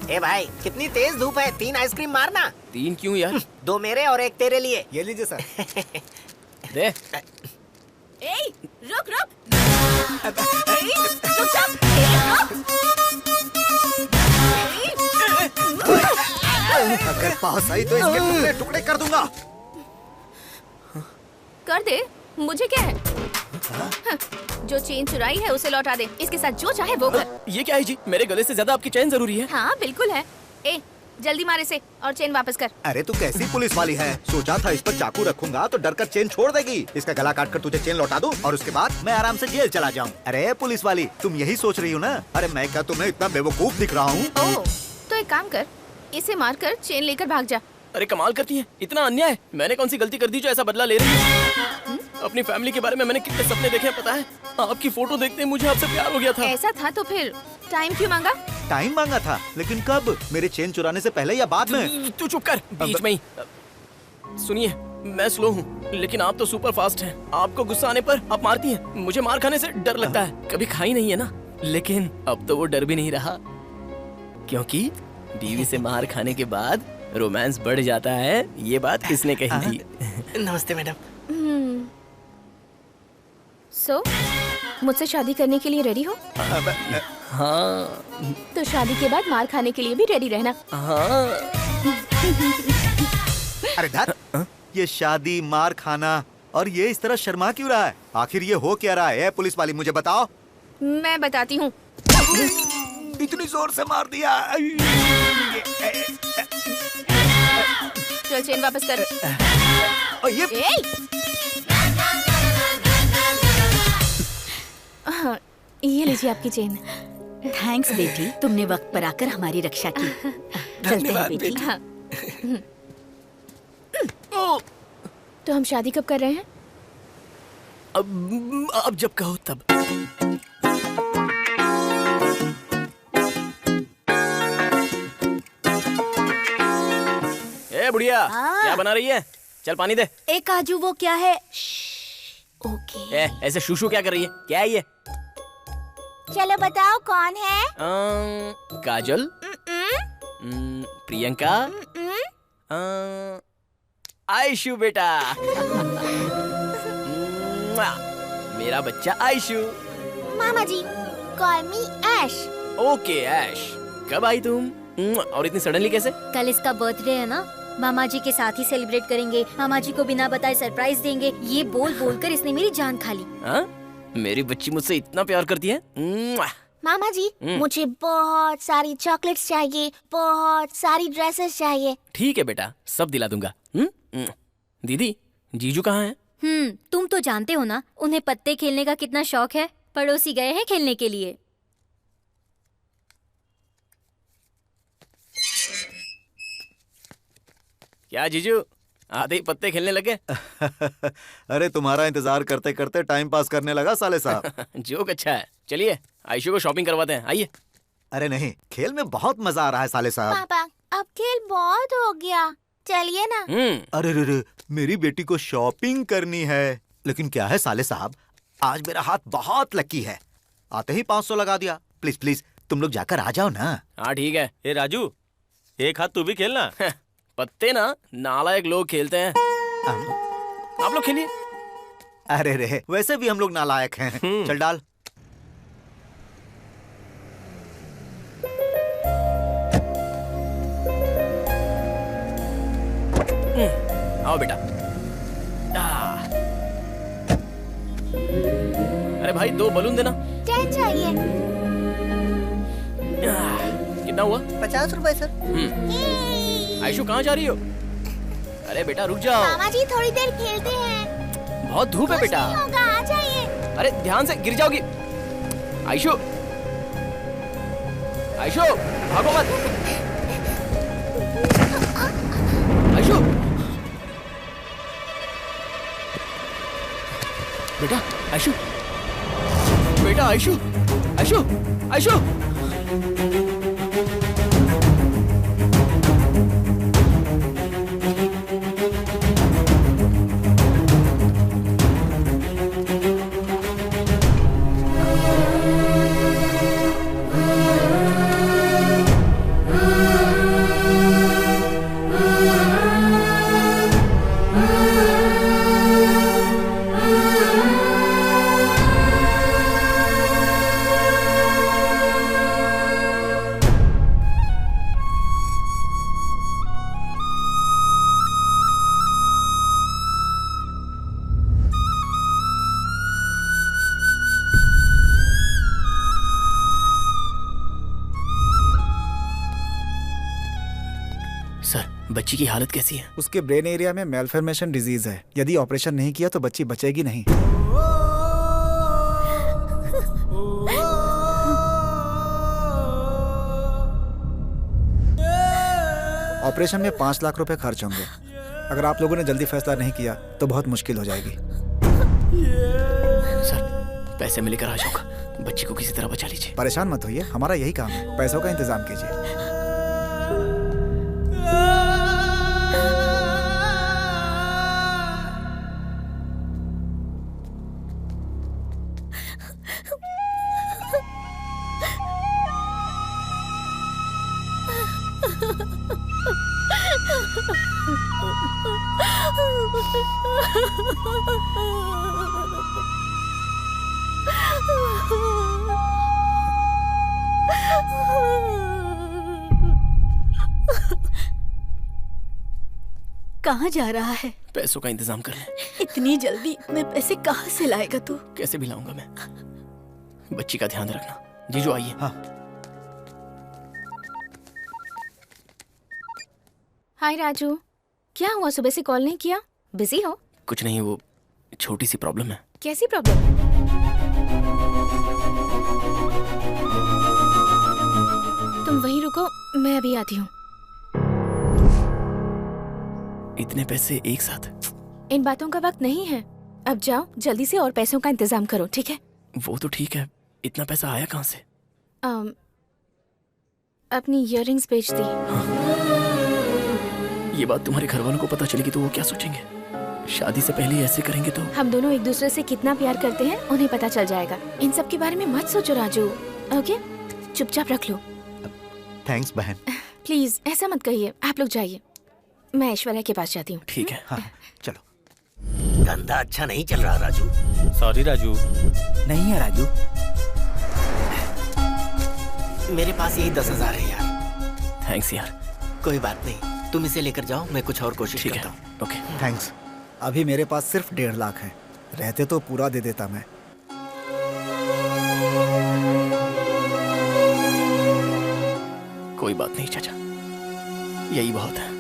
ए भाई, कितनी तेज धूप है, 3 आइसक्रीम मारना। 3 क्यों यार? 2 मेरे और 1 तेरे लिए। ये लीजिए सर। दे। ए, रुक रुक। रुक जा। अगर पास आई तो इसके टुकड़े टुकड़े कर दूंगा। कर दे, मुझे क्या है? जो चेन चुराई है उसे लौटा दे। इसके साथ जो चाहे वो कर। ये क्या है जी? मेरे गले से ज्यादा आपकी चैन जरूरी है। हाँ बिल्कुल है। ए, जल्दी मार इसे और चेन वापस कर। अरे तू कैसी पुलिस वाली है? सोचा था इस पर चाकू रखूंगा तो डर कर चेन छोड़ देगी। इसका गला काट कर तुझे चेन लौटा दूं और उसके बाद मैं आराम से जेल चला जाऊं। अरे पुलिस वाली, तुम यही सोच रही हो ना? अरे मैं क्या तुम्हें इतना बेवकूफ दिख रहा हूँ? ओह, तो एक काम कर, इसे मार कर चेन लेकर भाग जा। अरे कमाल करती है, इतना अन्याय। मैंने कौन सी गलती कर दी जो ऐसा बदला ले रही है? अपनी फैमिली के बारे में मैंने कितने सपने देखे हैं पता है? आपकी फोटो देखते मुझे आपसे प्यार हो गया था। ऐसा था तो फिर टाइम क्यों मांगा? टाइम मांगा था, लेकिन कब? मेरे चेन चुराने से पहले या बाद में? तू चुप कर, बीच में ही। सुनिए, मैं स्लो हूँ लेकिन आप तो सुपर फास्ट हैं। आपको गुस्सा आने पर आप मारती हैं। मुझे मार खाने से डर लगता है, कभी खाई नहीं है ना। लेकिन अब तो वो डर भी नहीं रहा, क्योंकि बीवी से मार खाने के बाद रोमांस बढ़ जाता है। ये बात किसने कही थी? नमस्ते मैडम। सो, मुझसे शादी करने के लिए रेडी हो? हाँ। तो शादी के बाद मार खाने के लिए भी रेडी रहना। हाँ। अरे धर, ये शादी, मार खाना और ये इस तरह शर्मा क्यों रहा है? आखिर ये हो क्या रहा है? पुलिस वाली मुझे बताओ। मैं बताती हूँ। इतनी जोर से मार दिया। चल चेन वापस कर। ये लीजिए आपकी चेन। थैंक्स बेटी, तुमने वक्त पर आकर हमारी रक्षा की। चलते हैं बेटी। हाँ। तो हम शादी कब कर रहे हैं? अब जब कहो तब। ए बुढ़िया, क्या बना रही है? चल पानी दे। ए काजू, वो क्या है? ओके। ऐसे शूशू क्या कर रही है? क्या है ये? चलो बताओ कौन है? काजल, प्रियंका, आयशु बेटा। मेरा बच्चा आयशु। मामा जी, कॉल मी ऐश। ओके ऐश, कब आई तुम? और इतनी सडनली कैसे? कल इसका बर्थडे है ना, मामा जी के साथ ही सेलिब्रेट करेंगे। मामा जी को बिना बताए सरप्राइज देंगे। ये बोल बोल कर इसने मेरी जान खा ली। हाँ? मेरी बच्ची मुझसे इतना प्यार करती है। मामा जी, मुझे बहुत सारी चॉकलेट्स चाहिए, बहुत सारी ड्रेसेस चाहिए। ठीक है बेटा, सब दिला दूंगा। दीदी, जीजू कहाँ हैं? तुम तो जानते हो ना उन्हें पत्ते खेलने का कितना शौक है। पड़ोसी गए हैं खेलने के लिए। क्या जीजू, आधे ही पत्ते खेलने लगे? अरे तुम्हारा इंतजार करते करते टाइम पास करने लगा साले साहब। जोक अच्छा है। चलिए आयशु को शॉपिंग करवाते हैं, आइए। अरे नहीं, खेल में बहुत मजा आ रहा है साले साहब। पापा, अब खेल बहुत हो गया, चलिए ना। अरे रे, मेरी बेटी को शॉपिंग करनी है। लेकिन क्या है साले साहब, आज मेरा हाथ बहुत लकी है। आते ही 500 लगा दिया। प्लीज प्लीज तुम लोग जाकर आ जाओ ना। हाँ ठीक है। ए राजू, एक हाथ तू भी खेलना। पत्ते ना नालायक लोग खेलते हैं, आप लोग खेलिए। अरे रे, वैसे भी हम लोग नालायक हैं। चल डाल। आओ बेटा। अरे भाई 2 बलून देना। चाहिए। कितना हुआ? 50 रुपए सर। आयशु कहाँ जा रही हो? अरे बेटा रुक जाओ। मामा जी थोड़ी देर खेलते हैं। बहुत धूप है बेटा। कुछ नहीं होगा, आ जाइए। अरे ध्यान से गिर जाओगी। आयशु, आयशु भागो मत। आयशु, बेटा आयशु, बेटा आयशु, आयशु, आयशु। बच्ची की हालत कैसी है? उसके ब्रेन एरिया में मेलफॉर्मेशन डिजीज है। यदि ऑपरेशन नहीं किया तो बच्ची बचेगी नहीं। ऑपरेशन में 5 लाख रुपए खर्च होंगे। अगर आप लोगों ने जल्दी फैसला नहीं किया तो बहुत मुश्किल हो जाएगी। सर पैसे में लेकर आ जाऊंगा, बच्ची को किसी तरह बचा लीजिए। परेशान मत होइए, हमारा यही काम है। पैसों का इंतजाम कीजिए। कहाँ जा रहा है? पैसों का इंतजाम कर ले। इतनी जल्दी इतने पैसे कहाँ से लाएगा तू? कैसे भी लाऊंगा मैं। बच्ची का ध्यान रखना। जीजू आइए। हाँ। हाय राजू, क्या हुआ? सुबह से कॉल नहीं किया? बिजी हो? कुछ नहीं, वो छोटी सी प्रॉब्लम है। कैसी प्रॉब्लम? तुम वहीं रुको, मैं अभी आती हूँ। इतने पैसे एक साथ? इन बातों का वक्त नहीं है। अब जाओ जल्दी से और पैसों का इंतजाम करो, ठीक है? वो तो ठीक है, इतना पैसा आया कहाँ से? अपनी इयररिंग्स बेच दी। ये बात तुम्हारे घर वालों को पता चलेगी तो वो क्या सोचेंगे? शादी से पहले ऐसे करेंगे तो? हम दोनों एक दूसरे से कितना प्यार करते हैं उन्हें पता चल जाएगा। इन सब के बारे में मत सोचो राजू, ओके? चुपचाप रख लो। थैंक्स बहन। प्लीज ऐसा मत कहिए, आप लोग जाइए, मैं ऐश्वर्या के पास जाती हूँ। ठीक है। हाँ, चलो। धंधा अच्छा नहीं चल रहा राजू। सॉरी राजू। नहीं है राजू, मेरे पास यही 10,000 है यार। थैंक्स यार। कोई बात नहीं, तुम इसे लेकर जाओ, मैं कुछ और कोशिश करता हूँ। Okay thanks. अभी मेरे पास सिर्फ 1.5 लाख है, रहते तो पूरा दे देता मैं। कोई बात नहीं चाचा, यही बहुत है।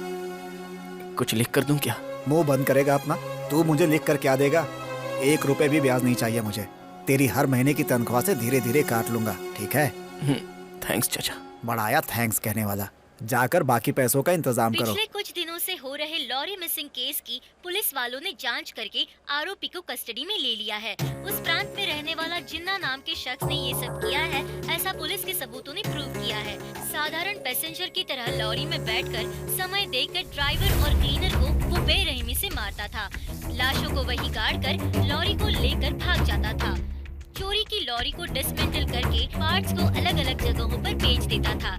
कुछ लिख कर दूं क्या? मुंह बंद करेगा अपना। तू मुझे लिख कर क्या देगा? 1 रुपए भी ब्याज नहीं चाहिए मुझे। तेरी हर महीने की तनख्वाह से धीरे धीरे काट लूंगा, ठीक है? थैंक्स चाचा। बढ़ाया थैंक्स कहने वाला। जाकर बाकी पैसों का इंतजाम करो। पिछले कुछ दिनों से हो रहे लॉरी मिसिंग केस की पुलिस वालों ने जांच करके आरोपी को कस्टडी में ले लिया है। उस प्रांत में रहने वाला जिन्ना नाम के शख्स ने ये सब किया है, ऐसा पुलिस के सबूतों ने प्रूव किया है। साधारण पैसेंजर की तरह लॉरी में बैठकर समय देकर ड्राइवर और क्लीनर को वो बेरहमी से मारता था। लाशों को वही गाड़ कर लॉरी को लेकर भाग जाता था। चोरी की लॉरी को डिसमेंटल करके पार्ट्स को अलग अलग जगहों पर बेच देता था।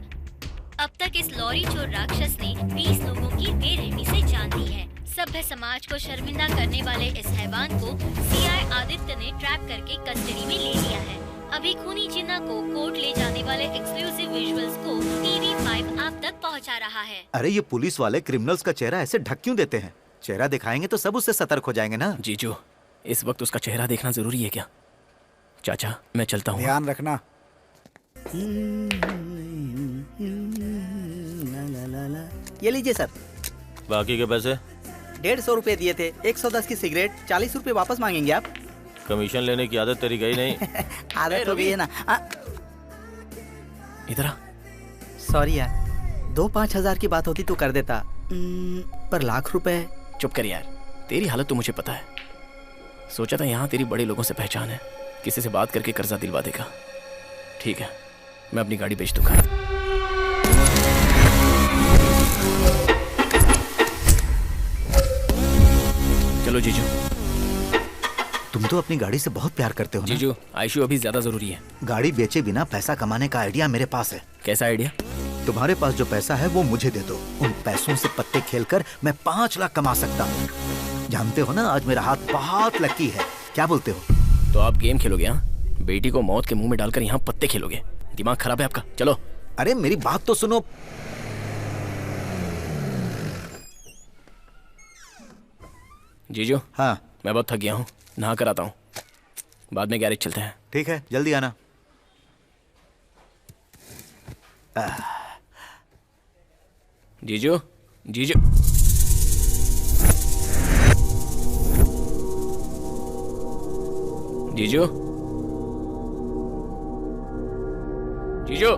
अब तक इस लॉरी चोर राक्षस ने 20 लोगों की बेरहमी से जान दी है। सभ्य समाज को शर्मिंदा करने वाले इस हैवान को सीआई आदित्य ने ट्रैप करके कस्टडी में ले लिया है। अभी खूनी जिन्ना को कोर्ट ले जाने वाले एक्सक्लूसिव विजुअल्स को TV5 आप तक पहुंचा रहा है। अरे ये पुलिस वाले क्रिमिनल्स का चेहरा ऐसे ढक क्यों देते हैं? चेहरा दिखाएंगे तो सब उससे सतर्क हो जाएंगे ना। जीजू, इस वक्त उसका चेहरा देखना जरूरी है क्या? चाचा मैं चलता हूँ। ध्यान रखना। ये लीजिए सर। बाकी के पैसे? 150 रुपए दिए थे, 110 की सिगरेट, 40 रुपए वापस मांगेंगे आप? कमीशन लेने की आदत तेरी गई नहीं? आदत हो गई है ना। इधर आ। सॉरी यार, 2-5 हजार की बात होती तो कर देता, पर लाख रुपए। चुप कर यार, तेरी हालत तो मुझे पता है। सोचा था यहाँ तेरी बड़े लोगों से पहचान है, किसी से बात करके कर्जा दिलवा देगा। ठीक है, मैं अपनी गाड़ी बेच दूंगा। चलो जीजू। तुम तो अपनी गाड़ी से बहुत प्यार करते हो ना? जीजू, आयशु अभी ज्यादा जरूरी है। गाड़ी बेचे बिना पैसा कमाने का आइडिया मेरे पास है। कैसा आइडिया? तुम्हारे पास जो पैसा है वो मुझे दे दो। उन पैसों से पत्ते खेलकर मैं 5 लाख कमा सकता हूँ। जानते हो ना, आज मेरा हाथ बहुत लकी है। क्या बोलते हो? तो आप गेम खेलोगे? हाँ, बेटी को मौत के मुंह में डालकर यहाँ पत्ते खेलोगे? दिमाग खराब है आपका। चलो। अरे मेरी बात तो सुनो। जीजू। हाँ। मैं बहुत थक गया हूँ, नहा कर आता हूँ। बाद में गैरेज चलते हैं। ठीक है, जल्दी आना। जीजू, जीजू। जीजू, जीजू।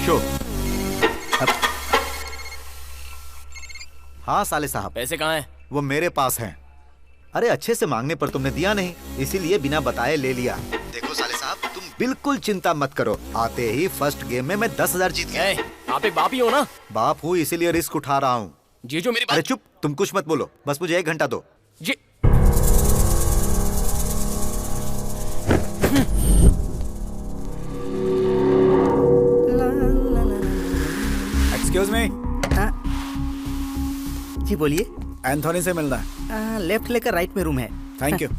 शो। हाँ साले साहब। पैसे कहाँ हैं? वो मेरे पास हैं। अरे अच्छे से मांगने पर तुमने दिया नहीं, इसीलिए बिना बताए ले लिया। देखो साले साहब, तुम बिल्कुल चिंता मत करो। आते ही फर्स्ट गेम में मैं 10,000 जीत गया। आप एक बाप ही हो ना? बाप हूँ, इसीलिए रिस्क उठा रहा हूँ। जीजू मेरी बात। अरे चुप, तुम कुछ मत बोलो, बस मुझे 1 घंटा दो। जी। Excuse me. जी बोलिए। एंथोनी से मिलना है। लेफ्ट लेकर राइट में रूम है। Thank you.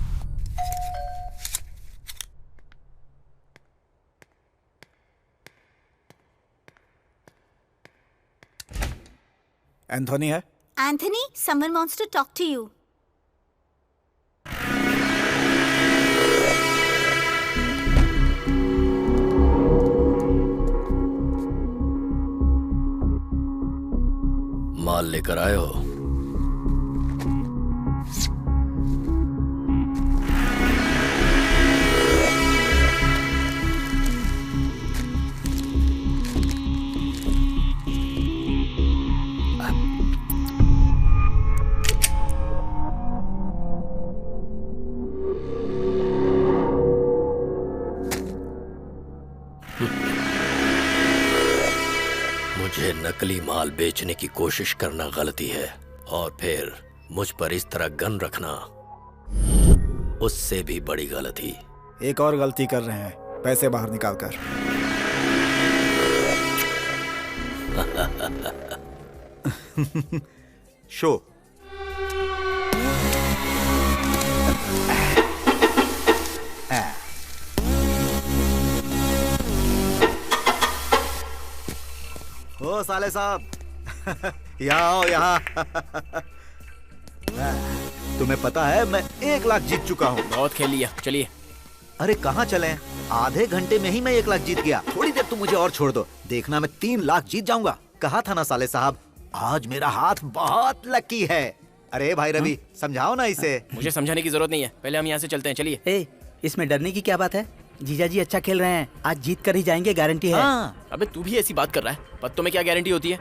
एंथोनी है? Anthony, someone wants to talk to you. माल लेकर आए हो? मुझे नकली माल बेचने की कोशिश करना गलती है, और फिर मुझ पर इस तरह गन रखना उससे भी बड़ी गलती। एक और गलती कर रहे हैं, पैसे बाहर निकाल कर। शो। ओ साले साहब, यहाँ आओ यहाँ। तुम्हें पता है मैं 1 लाख जीत चुका हूँ। बहुत खेल लिया, चलिए। अरे कहाँ चलें? आधे घंटे में ही मैं 1 लाख जीत गया। थोड़ी देर तुम मुझे और छोड़ दो, देखना मैं 3 लाख जीत जाऊंगा। कहा था ना साले साहब, आज मेरा हाथ बहुत लकी है। अरे भाई रवि, समझाओ ना इसे। मुझे समझाने की जरूरत नहीं है, पहले हम यहाँ से चलते हैं, चलिए। इसमें डरने की क्या बात है? जीजा जी अच्छा खेल रहे हैं, आज जीत कर ही जाएंगे, गारंटी है। हाँ। अबे तू भी ऐसी बात कर रहा है, पत्तों में क्या गारंटी होती है?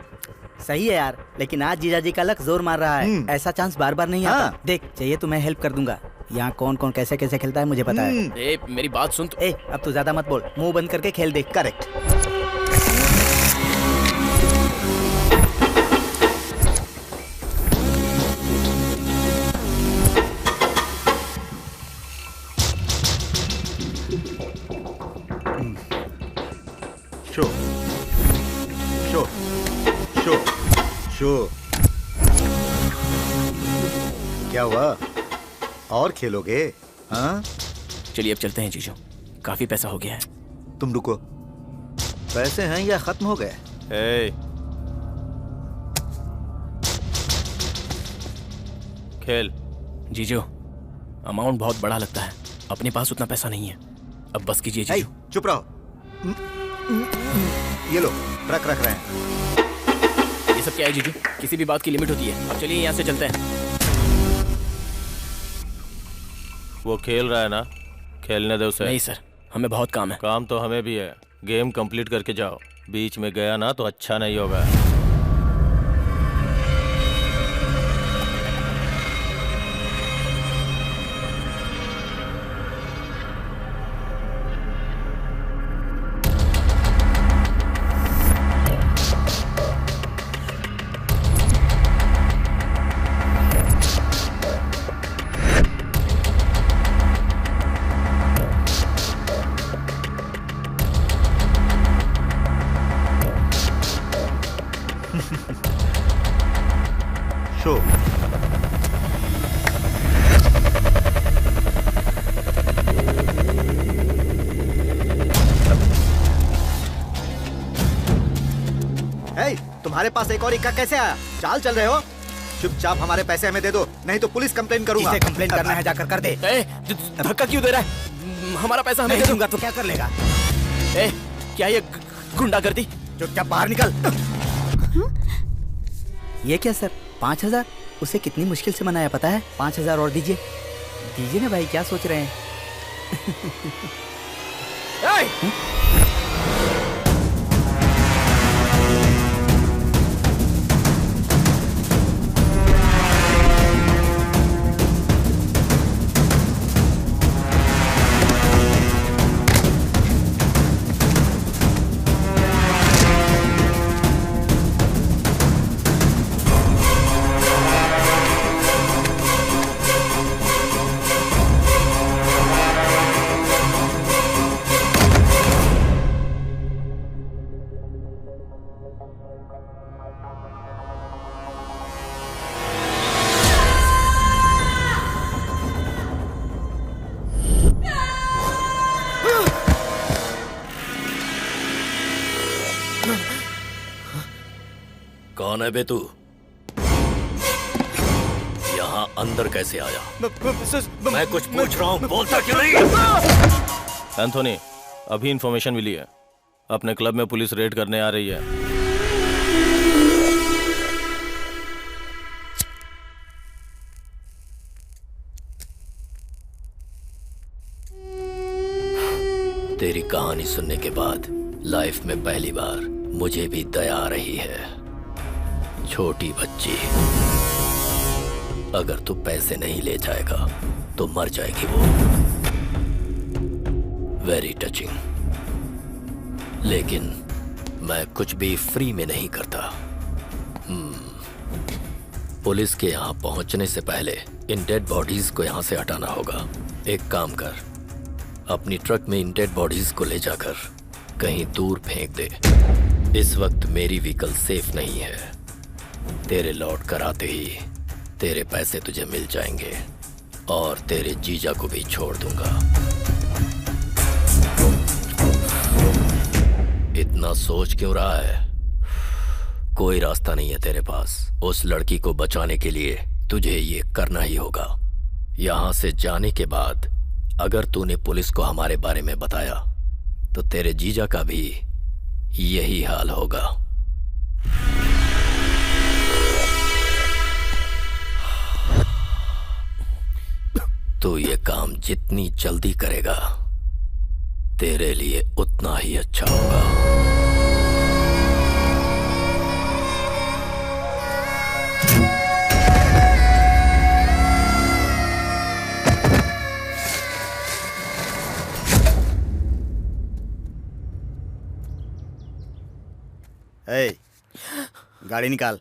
सही है यार, लेकिन आज जीजा जी का लक जोर मार रहा है। ऐसा चांस बार बार नहीं आता। देख, चाहिए तो मैं हेल्प कर दूंगा। यहाँ कौन कौन कैसे कैसे खेलता है मुझे पता है। मेरी बात सुन। अब तू ज्यादा मत बोल, मुंह बंद करके खेल देख। Correct. Show show show show. क्या हुआ, और खेलोगे? हाँ चलिए अब चलते हैं जीजू, काफी पैसा हो गया है। तुम रुको, पैसे हैं या खत्म हो गए? ए, खेल। जीजू, अमाउंट बहुत बड़ा लगता है, अपने पास उतना पैसा नहीं है, अब बस कीजिए जीजू। चुप रहो। ये लो, ट्रक रख रहे हैं। ये सब क्या है जीजू? किसी भी बात की लिमिट होती है। अब चलिए यहाँ से चलते हैं। वो खेल रहा है ना, खेलने दे उसे। नहीं सर, हमें बहुत काम है। काम तो हमें भी है, गेम कंप्लीट करके जाओ। बीच में गया ना तो अच्छा नहीं होगा। शो। तुम्हारे पास एक और इक्का कैसे आया? चाल चल रहे हो? चुपचाप हमारे पैसे हमें दे दो, नहीं तो पुलिस कंप्लेन करूंगा। इसे कंप्लेन करना है, जाकर कर दे। धक्का क्यों दे रहा है? हमारा पैसा हमें नहीं दूंगा तो क्या कर लेगा? क्या ये गुंडागर्दी? चुपचाप बाहर निकल। ये क्या सर, 5000? उसे कितनी मुश्किल से मनाया पता है? 5000 और दीजिए। दीजिए ना भाई, क्या सोच रहे हैं? कौन है बे तू? यहाँ अंदर कैसे आया? मैं कुछ पूछ रहा हूँ, बोलता क्यों नहीं? एंथोनी, अभी इंफॉर्मेशन मिली है, अपने क्लब में पुलिस रेड करने आ रही है। तेरी कहानी सुनने के बाद लाइफ में पहली बार मुझे भी दया आ रही है। छोटी बच्ची, अगर तू पैसे नहीं ले जाएगा तो मर जाएगी वो। Very touching. लेकिन मैं कुछ भी फ्री में नहीं करता। पुलिस के यहाँ पहुंचने से पहले इन डेड बॉडीज को यहाँ से हटाना होगा। एक काम कर, अपनी ट्रक में इन डेड बॉडीज को ले जाकर कहीं दूर फेंक दे। इस वक्त मेरी व्हीकल सेफ नहीं है। तेरे लौट कर आते ही तेरे पैसे तुझे मिल जाएंगे और तेरे जीजा को भी छोड़ दूंगा। इतना सोच क्यों रहा है? कोई रास्ता नहीं है तेरे पास। उस लड़की को बचाने के लिए तुझे ये करना ही होगा। यहां से जाने के बाद अगर तूने पुलिस को हमारे बारे में बताया तो तेरे जीजा का भी यही हाल होगा। तो ये काम जितनी जल्दी करेगा तेरे लिए उतना ही अच्छा होगा। गाड़ी निकाल।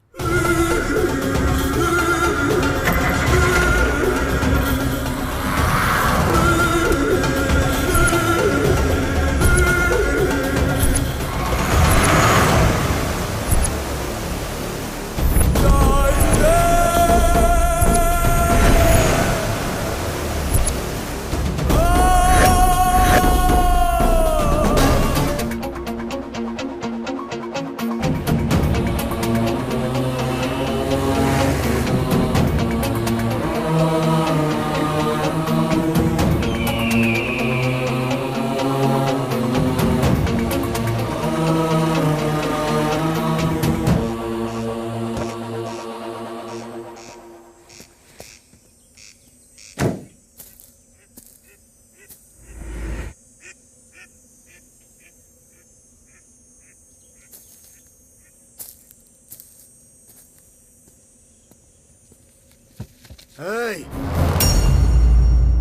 ए,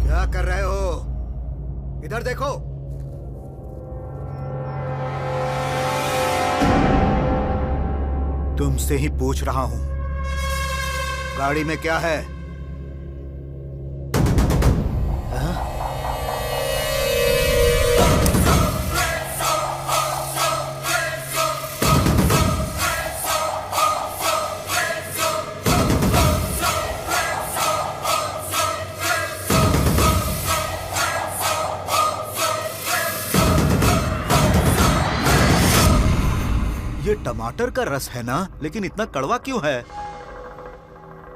क्या कर रहे हो? इधर देखो। तुमसे ही पूछ रहा हूं, गाड़ी में क्या है? ये टमाटर का रस है ना, लेकिन इतना कड़वा क्यों है?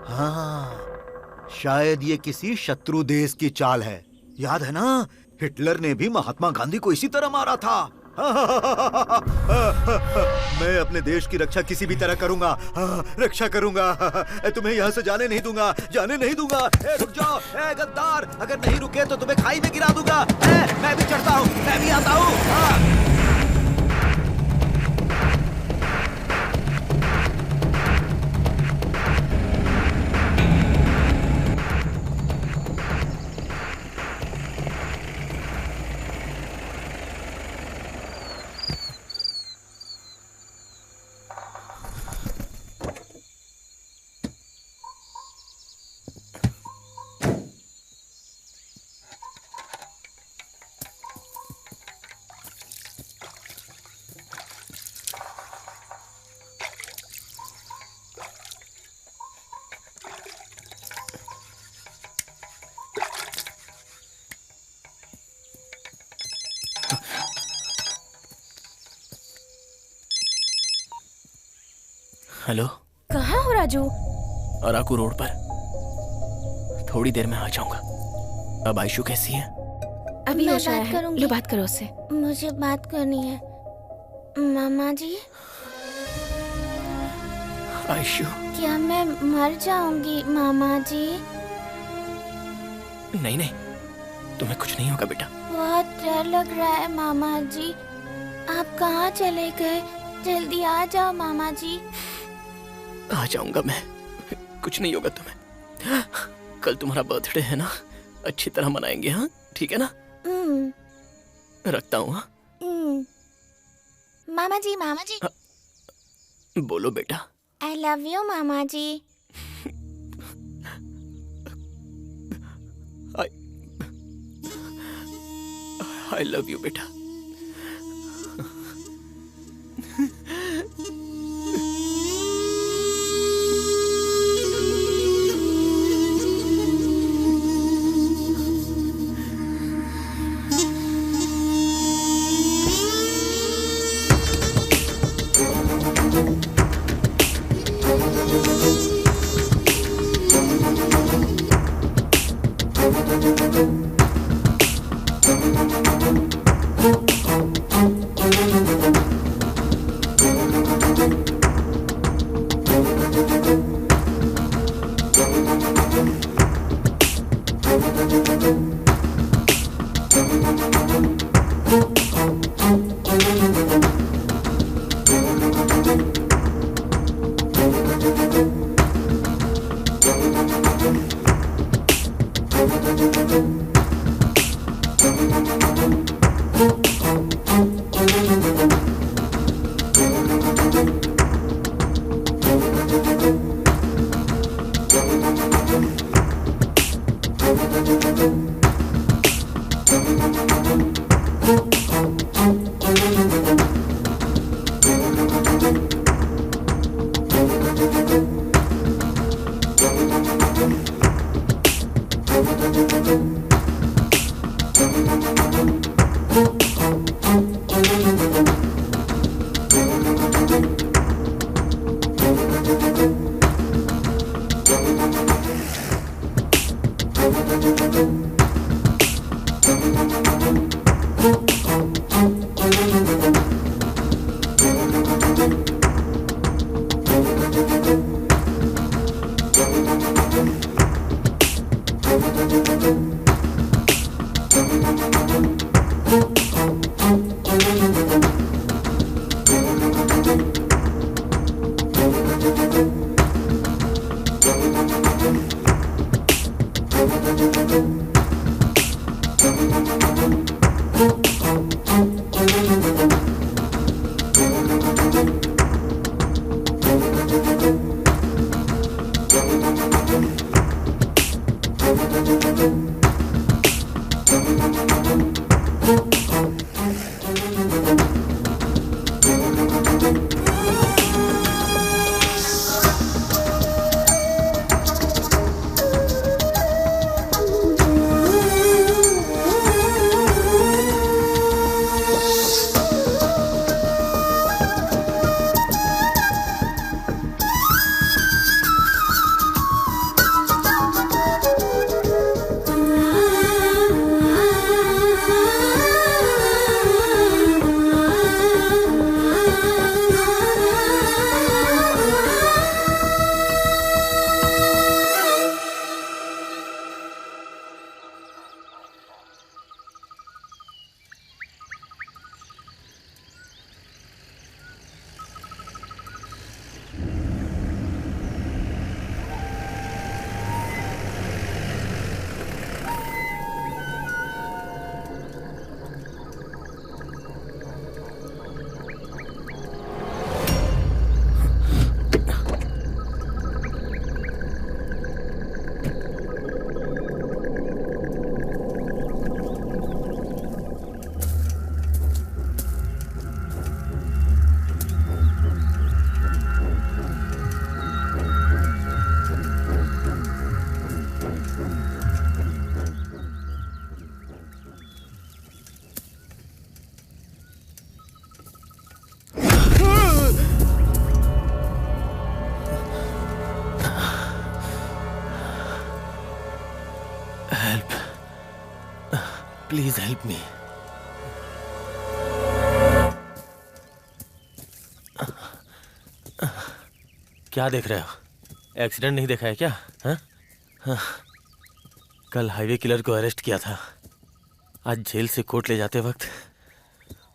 हाँ, शायद ये किसी शत्रु देश की चाल है। याद है ना, हिटलर ने भी महात्मा गांधी को इसी तरह मारा था। मैं अपने देश की रक्षा किसी भी तरह करूंगा, रक्षा करूंगा। तुम्हें यहाँ से जाने नहीं दूंगा, जाने नहीं दूंगा। रुक जाओ, गद्दार, अगर नहीं रुके तो तुम्हें खाई में गिरा दूंगा। मैं भी चढ़ता हूँ, मैं भी आता हूँ। हेलो, कहाँ हो राजू? अराकू रोड पर। थोड़ी देर में आ जाऊंगा। अब आयशु कैसी है? अभी मैं होश आया बात है। करूंगी। लो बात करो उससे। मुझे बात करनी है मामा जी। आयशु, क्या मैं मर जाऊंगी मामा जी? नहीं नहीं, तुम्हें कुछ नहीं होगा बेटा। बहुत डर लग रहा है मामा जी। आप कहाँ चले गए? जल्दी आ जाओ मामा जी। आ जाऊंगा मैं, कुछ नहीं होगा तुम्हें। कल तुम्हारा बर्थडे है ना, अच्छी तरह मनाएंगे। हाँ ठीक है ना? रखता हूँ। हाँ मामा जी, मामा जी। बोलो बेटा। आई लव यू मामा जी। आई लव यू बेटा। Please help me. क्या देख रहे हो? एक्सीडेंट नहीं देखा है क्या? हाँ? हाँ। कल हाईवे किलर को अरेस्ट किया था। आज जेल से कोर्ट ले जाते वक्त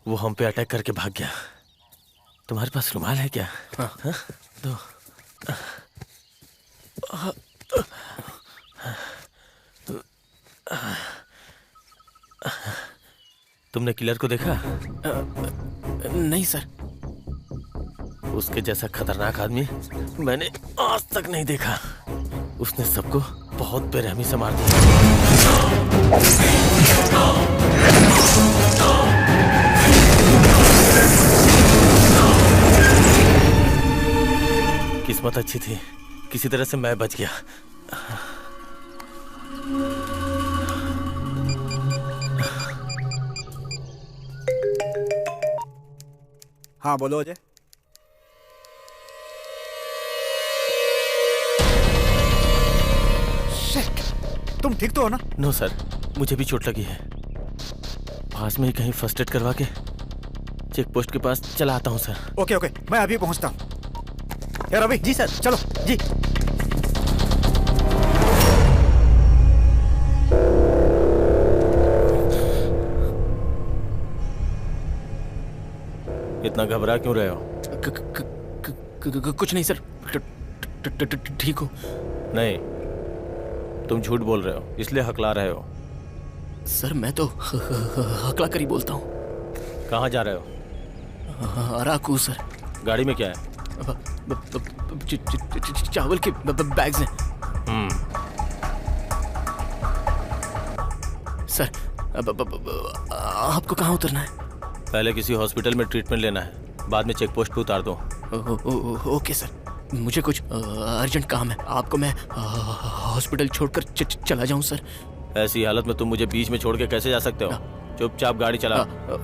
वो हम पे अटैक करके भाग गया। तुम्हारे पास रुमाल है क्या? हाँ? हाँ? दो। तुमने किलर को देखा? नहीं सर। उसके जैसा खतरनाक आदमी मैंने आज तक नहीं देखा। उसने सबको बहुत बेरहमी से मार दिया। किस्मत अच्छी थी, किसी तरह से मैं बच गया। हाँ बोलो अजय। तुम ठीक तो हो ना? नो सर, मुझे भी चोट लगी है। पास में ही कहीं फर्स्ट एड करवा के चेक पोस्ट के पास चला आता हूँ सर। ओके ओके, मैं अभी पहुँचता हूँ। यार अभी। जी सर। चलो जी। इतना घबरा क्यों रहे हो? कुछ नहीं सर, ठीक हो। नहीं, तुम झूठ बोल रहे हो, इसलिए हकला रहे हो। सर मैं तो हकला कर ही बोलता हूँ। कहाँ जा रहे हो? अराकू सर। गाड़ी में क्या है? चावल के बैग्स हैं। सर आपको कहाँ उतरना है? पहले किसी हॉस्पिटल में ट्रीटमेंट लेना है, बाद में चेक पोस्ट पे उतार दो। ओके सर, मुझे कुछ अर्जेंट काम है। आपको मैं हॉस्पिटल छोड़कर चला जाऊं सर? ऐसी हालत में तुम मुझे बीच में छोड़ के कैसे जा सकते हो? चुपचाप गाड़ी चला।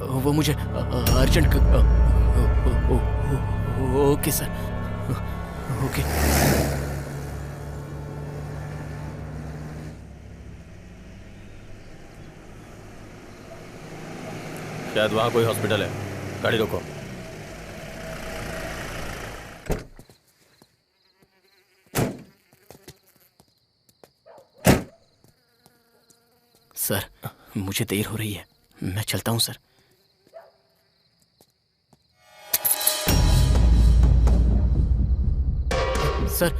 वो मुझे अर्जेंट। Okay sir, okay. शायद वहाँ कोई हॉस्पिटल है, गाड़ी रोको। सर मुझे देर हो रही है, मैं चलता हूँ सर। सर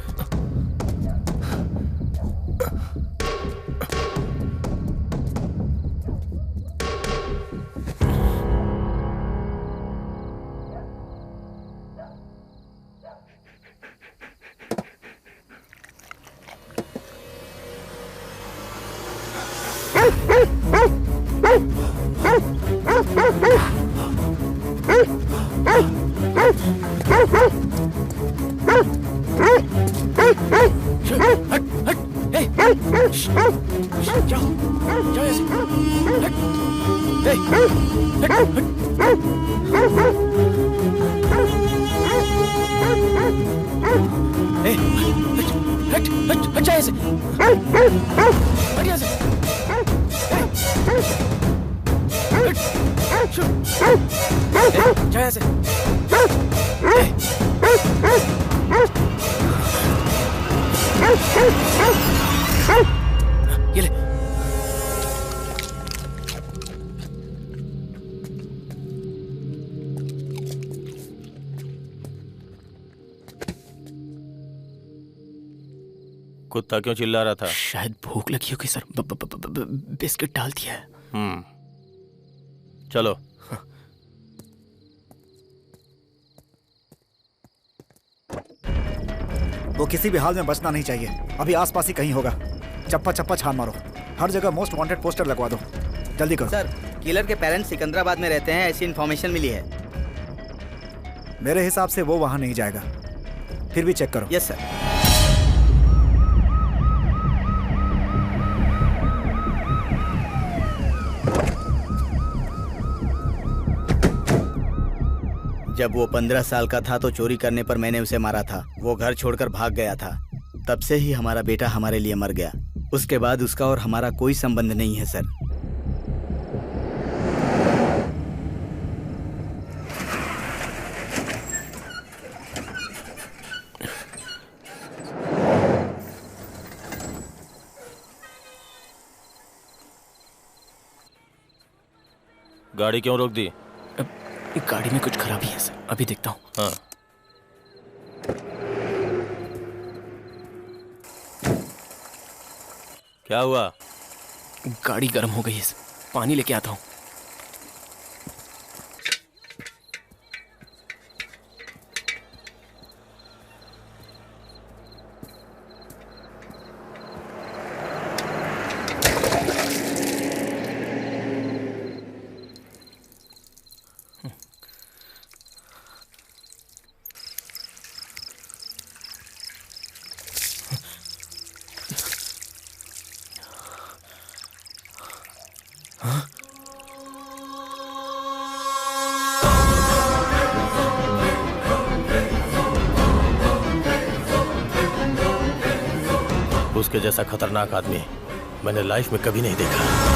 कुत्ता क्यों चिल्ला रहा था? शायद भूख लगी होगी सर, बिस्किट डाल दिया है। चलो। वो किसी भी हाल में बचना नहीं चाहिए। अभी आसपास ही कहीं होगा। चप्पा चप्पा छान मारो, हर जगह मोस्ट वांटेड पोस्टर लगवा दो। जल्दी करो। सर किलर के पेरेंट्स सिकंदराबाद में रहते हैं, ऐसी इन्फॉर्मेशन मिली है। मेरे हिसाब से वो वहां नहीं जाएगा, फिर भी चेक करो। Yes sir. जब वो 15 साल का था तो चोरी करने पर मैंने उसे मारा था। वो घर छोड़कर भाग गया था, तब से ही हमारा बेटा हमारे लिए मर गया। उसके बाद उसका और हमारा कोई संबंध नहीं है सर। गाड़ी क्यों रोक दी? गाड़ी में कुछ खराबी है सर, अभी देखता हूँ। हाँ। क्या हुआ? गाड़ी गर्म हो गई है सर, पानी लेके आता हूँ। उसके जैसा खतरनाक आदमी मैंने लाइफ में कभी नहीं देखा।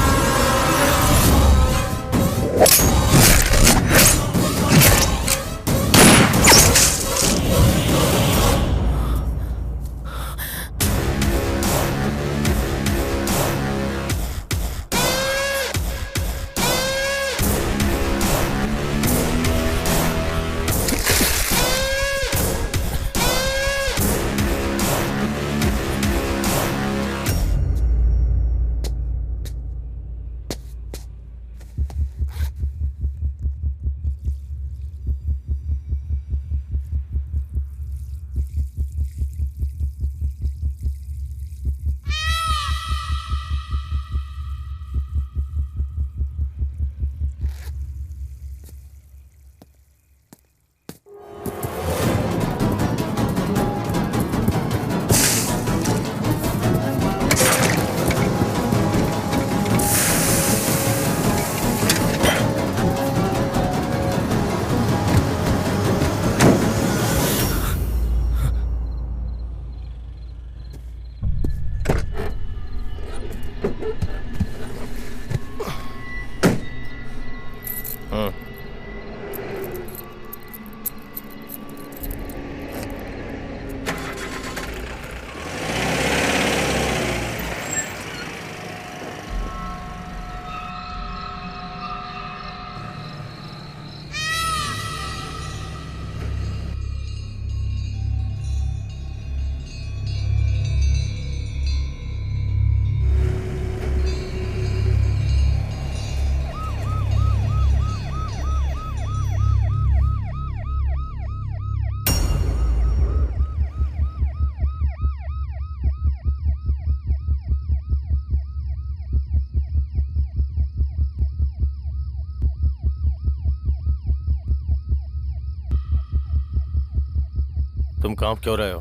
तुम कांप क्यों रहे हो?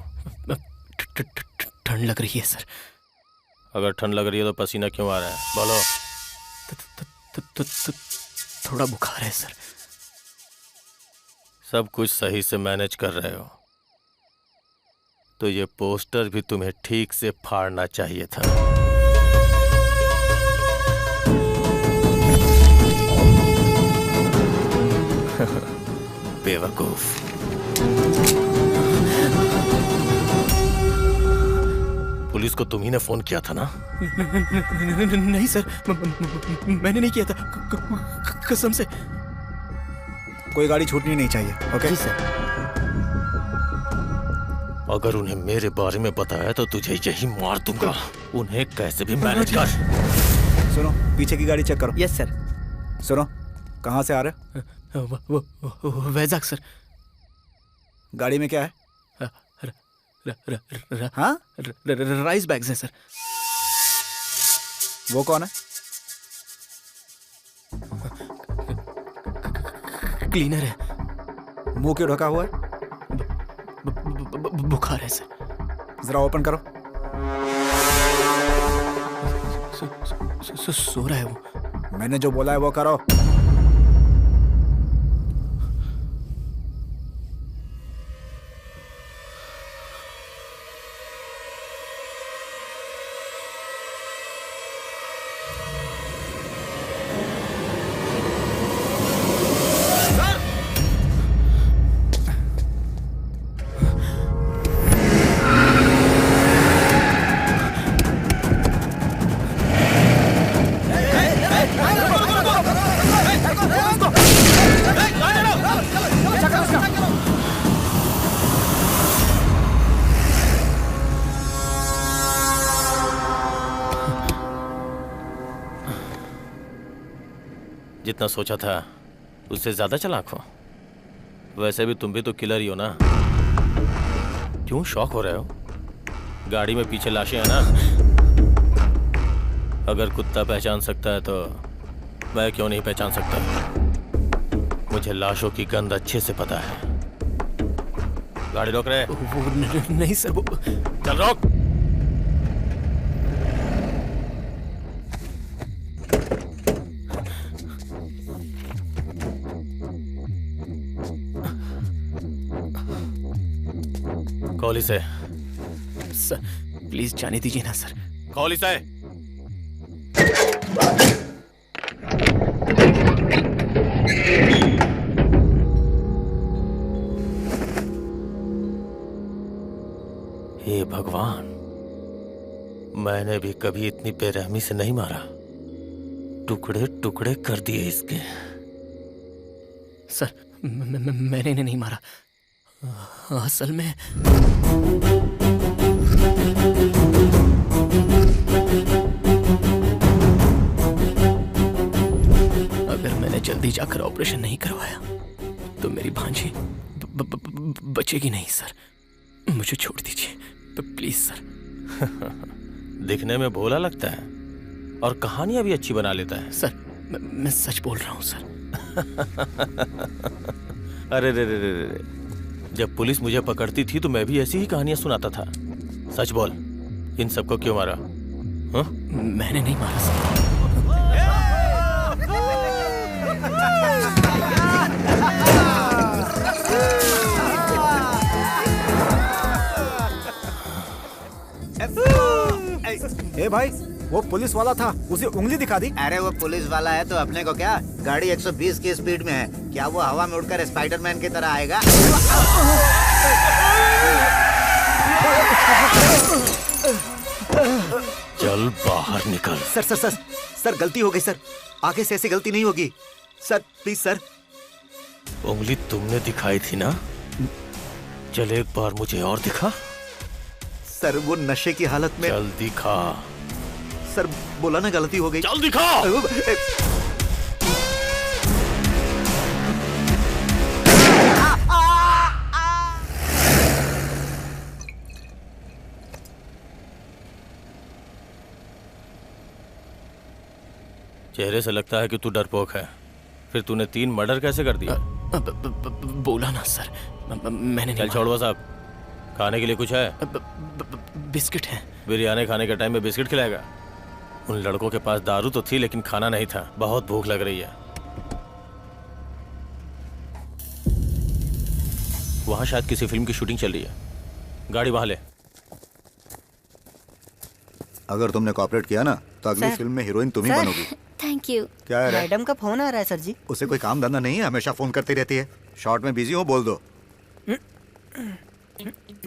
ठंड लग रही है सर। अगर ठंड लग रही है तो पसीना क्यों आ रहा है? बोलो। थोड़ा बुखार है सर। सब कुछ सही से मैनेज कर रहे हो तो ये पोस्टर भी तुम्हें ठीक से फाड़ना चाहिए था। बेवकूफ। पुलिस को तुम ही ने फोन किया था ना? नहीं सर, मैंने नहीं किया था, कसम से। कोई गाड़ी छूटनी नहीं चाहिए। ओके जी सर। अगर उन्हें मेरे बारे में बताया तो तुझे यही मार दूंगा। उन्हें कैसे भी मैनेज कर। सुनो, पीछे की गाड़ी चेक करो। Yes sir. सुनो, कहाँ से आ रहे? वैजाग सर। गाड़ी में क्या है? हाँ? राइस बैग्स हैं सर। वो कौन है? क्लीनर है। मुंह क्यों ढका हुआ है? बुखार है सर। जरा ओपन करो। सो रहा है वो। मैंने जो बोला है वो करो। जितना सोचा था उससे ज्यादा चालाक हो। वैसे भी तुम भी तो किलर ही हो ना। क्यों शॉक हो रहे हो? गाड़ी में पीछे लाशें हैं ना। अगर कुत्ता पहचान सकता है तो मैं क्यों नहीं पहचान सकता? मुझे लाशों की गंध अच्छे से पता है। गाड़ी रोक रहे? वो नहीं सर, वो चल रोक। कॉली से सर प्लीज जाने दीजिए ना सर। कॉली से हे भगवान, मैंने भी कभी इतनी बेरहमी से नहीं मारा। टुकड़े टुकड़े कर दिए इसके। सर मैंने इन्हें नहीं मारा। असल में अगर मैंने जल्दी जाकर ऑपरेशन नहीं करवाया तो मेरी भांजी बचेगी नहीं सर। मुझे छोड़ दीजिए प्लीज सर। दिखने में भोला लगता है और कहानियां भी अच्छी बना लेता है। सर मैं सच बोल रहा हूँ सर। अरे रे रे रे रे, जब पुलिस मुझे पकड़ती थी तो मैं भी ऐसी ही कहानियां सुनाता था। सच बोल, इन सबको क्यों मारा? हाँ? मैंने नहीं मारा सर। ए भाई, वो पुलिस वाला था, उसे उंगली दिखा दी। अरे वो पुलिस वाला है तो अपने को क्या, गाड़ी 120 की स्पीड में है, क्या वो हवा में उड़कर स्पाइडरमैन की तरह आएगा? चल बाहर निकल। सर सर सर सर गलती हो गई सर, आगे से ऐसी गलती नहीं होगी सर, प्लीज सर। उंगली तुमने दिखाई थी ना, चल एक बार मुझे और दिखा। सर वो नशे की हालत में। चल दिखा। सर बोला ना गलती हो गई। चल दिखा। चेहरे से लगता है कि तू डरपोक है। फिर तूने 3 मर्डर कैसे कर दिया? बोला ना सर, मैंने चल छोड़वा साहब, खाने के लिए कुछ है? बिस्किट है। बिरयानी खाने के टाइम में बिस्किट खिलाएगा? उन लड़कों के पास दारू तो थी लेकिन खाना नहीं था। बहुत भूख लग रही है। वहां शायद किसी फिल्म की शूटिंग चल रही है। गाड़ी वहां ले। अगर तुमने कोऑपरेट किया ना तो अगली फिल्म में हीरोइन तुम ही बनोगी। Thank you. क्या है? मैडम का फोन आ रहा है सर जी। उसे कोई काम धंधा नहीं है, हमेशा फोन करती रहती है। शॉर्ट में बिजी हो बोल दो।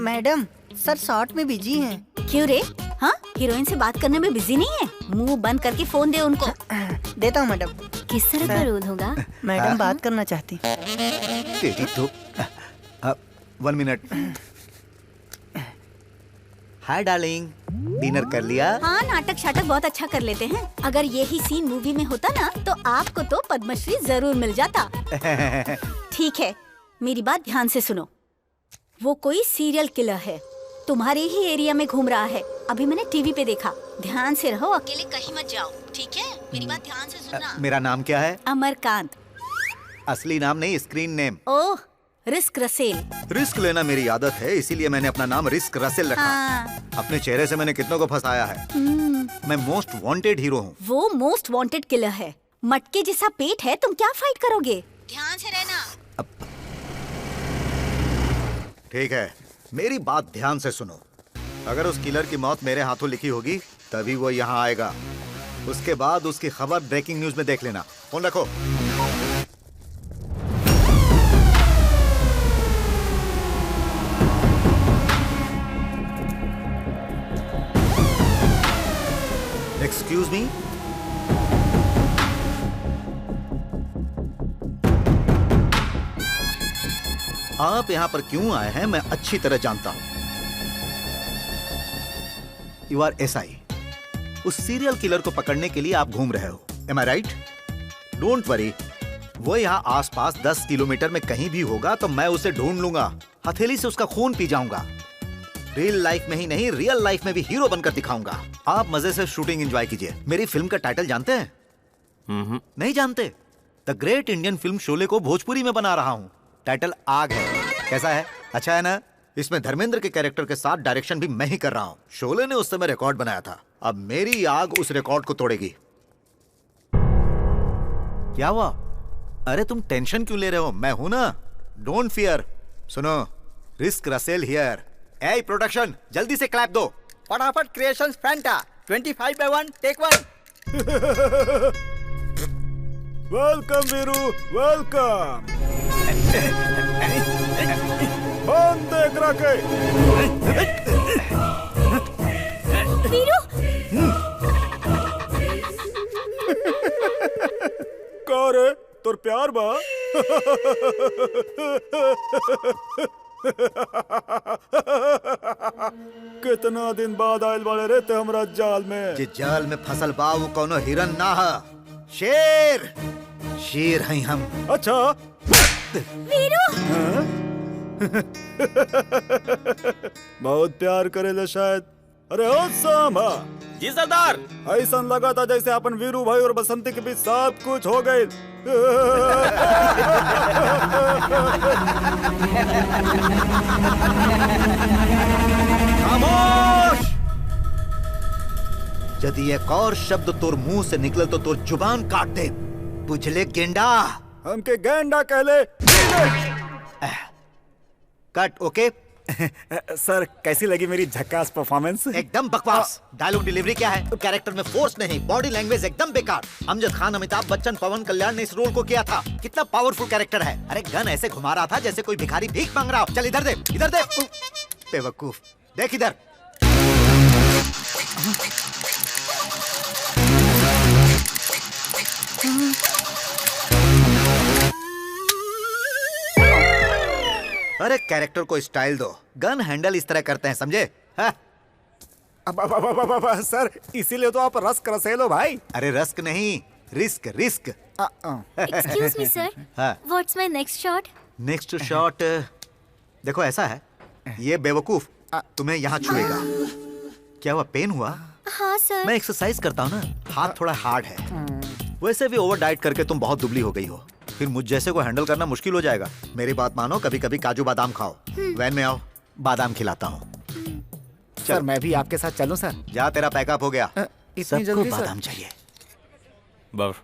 मैडम सर शॉर्ट में बिजी हैं। क्यों रे? हाँ, हीरोइन से बात करने में बिजी नहीं है? मुंह बंद करके फोन दे उनको। देता हूँ मैडम। किस तरह का रोल होगा? मैडम बात करना चाहती। तेरी तो 1 मिनट। हाय डार्लिंग, डिनर कर लिया? हाँ, नाटक शाटक बहुत अच्छा कर लेते हैं। अगर यही सीन मूवी में होता ना तो आपको तो पद्मश्री जरूर मिल जाता। ठीक है, मेरी बात ध्यान से सुनो। वो कोई सीरियल किलर है, तुम्हारे ही एरिया में घूम रहा है। अभी मैंने टीवी पे देखा। ध्यान से रहो, अकेले कहीं मत जाओ, ठीक है? मेरी बात ध्यान से सुनना। मेरा नाम क्या है? अमरकांत। असली नाम नहीं, स्क्रीन नेम। ओह, रिस्क रसेल। रिस्क लेना मेरी आदत है, इसीलिए मैंने अपना नाम रिस्क रसेल रखा। हाँ। अपने चेहरे से मैंने कितनों को फंसाया है। मैं मोस्ट वांटेड हीरो हूँ। वो मोस्ट वांटेड किलर है। मटके जैसा पेट है, तुम क्या फाइट करोगे? ध्यान से रहना। ठीक है, मेरी बात ध्यान से सुनो। अगर उस किलर की मौत मेरे हाथों लिखी होगी तभी वो यहाँ आएगा। उसके बाद उसकी खबर ब्रेकिंग न्यूज में देख लेना। फोन रखो। Excuse me. आप यहाँ पर क्यों आए हैं मैं अच्छी तरह जानता हूं। You are SI। उस सीरियल किलर को पकड़ने के लिए आप घूम रहे हो। Am I right? Don't worry, वो यहाँ आसपास 10 किलोमीटर में कहीं भी होगा तो मैं उसे ढूंढ लूंगा, हथेली से उसका खून पी जाऊंगा। रियल लाइफ में ही नहीं, रियल लाइफ में भी हीरो बनकर दिखाऊंगा। आप मजे से शूटिंग एंजॉय कीजिए। मेरी फिल्म का टाइटल जानते हैं? नहीं जानते? The great Indian film Sholay को भोजपुरी में बना रहा हूँ। टाइटल आग है। कैसा है? अच्छा है ना? इसमें धर्मेंद्र के कैरेक्टर के साथ डायरेक्शन भी मैं ही कर रहा हूँ। शोले ने उस समय रिकॉर्ड बनाया था, अब मेरी आग उस रिकॉर्ड को तोड़ेगी। क्या हुआ? अरे तुम टेंशन क्यों ले रहे हो? मैं हूं ना, डोंट फियर। सुनो, risk Russell here. A production, जल्दी से क्लैप दो। फटाफट creations Fanta 25/1 take 1। Welcome Veeru, welcome. बंद देख रखे। वीरू, का रे, तोर प्यार बा? कितना दिन बाद आयल वाले रहते हमरा जाल में। जे जाल में फसल बा वो कोनो हिरन ना है, शेर। शेर हैं हम। अच्छा वीरू। बहुत प्यार करेले शायद। अरे ओ सामा। जी सरदार। ऐसा लगा था जैसे अपन वीरू भाई और बसंती के बीच सब कुछ हो गए। खामोश! यदि एक और शब्द तोर मुंह से निकले तो तोर जुबान काट दे। बुझले गेंडा? हमके गेंडा कहले। कट। ओके सर, कैसी लगी मेरी झक्कास परफॉर्मेंस? एकदम बकवास। डायलॉग डिलीवरी क्या है? कैरेक्टर में फोर्स नहीं, बॉडी लैंग्वेज एकदम बेकार। अमजद खान, अमिताभ बच्चन, पवन कल्याण ने इस रोल को किया था। कितना पावरफुल कैरेक्टर है। अरे गन ऐसे घुमा रहा था जैसे कोई भिखारी भीख मांग रहा हो। चल इधर दे, इधर दे। बेवकूफ, देख इधर। अरे कैरेक्टर को स्टाइल दो। गन हैंडल इस तरह करते हैं, समझे? सर, इसीलिए तो आप रस्क रसेलो भाई। अरे रस्क नहीं, risk risk. Excuse me sir, what's my next shot? Next shot देखो ऐसा है, ये बेवकूफ तुम्हें यहाँ छुएगा। क्या हुआ, पेन हुआ? हाँ सर। मैं एक्सरसाइज करता हूँ ना, हाथ थोड़ा हार्ड है। वैसे भी ओवर डाइट करके तुम बहुत दुबली हो गई हो, फिर मुझ जैसे को हैंडल करना मुश्किल हो जाएगा। मेरी बात मानो, कभी कभी काजू बादाम खाओ। वैन में आओ, बादाम खिलाता हूँ। सर मैं भी आपके साथ चलूं सर? जा, तेरा पैकअप हो गया। इतनी सबको जल्दी बादाम सर? चाहिए। बर्फ।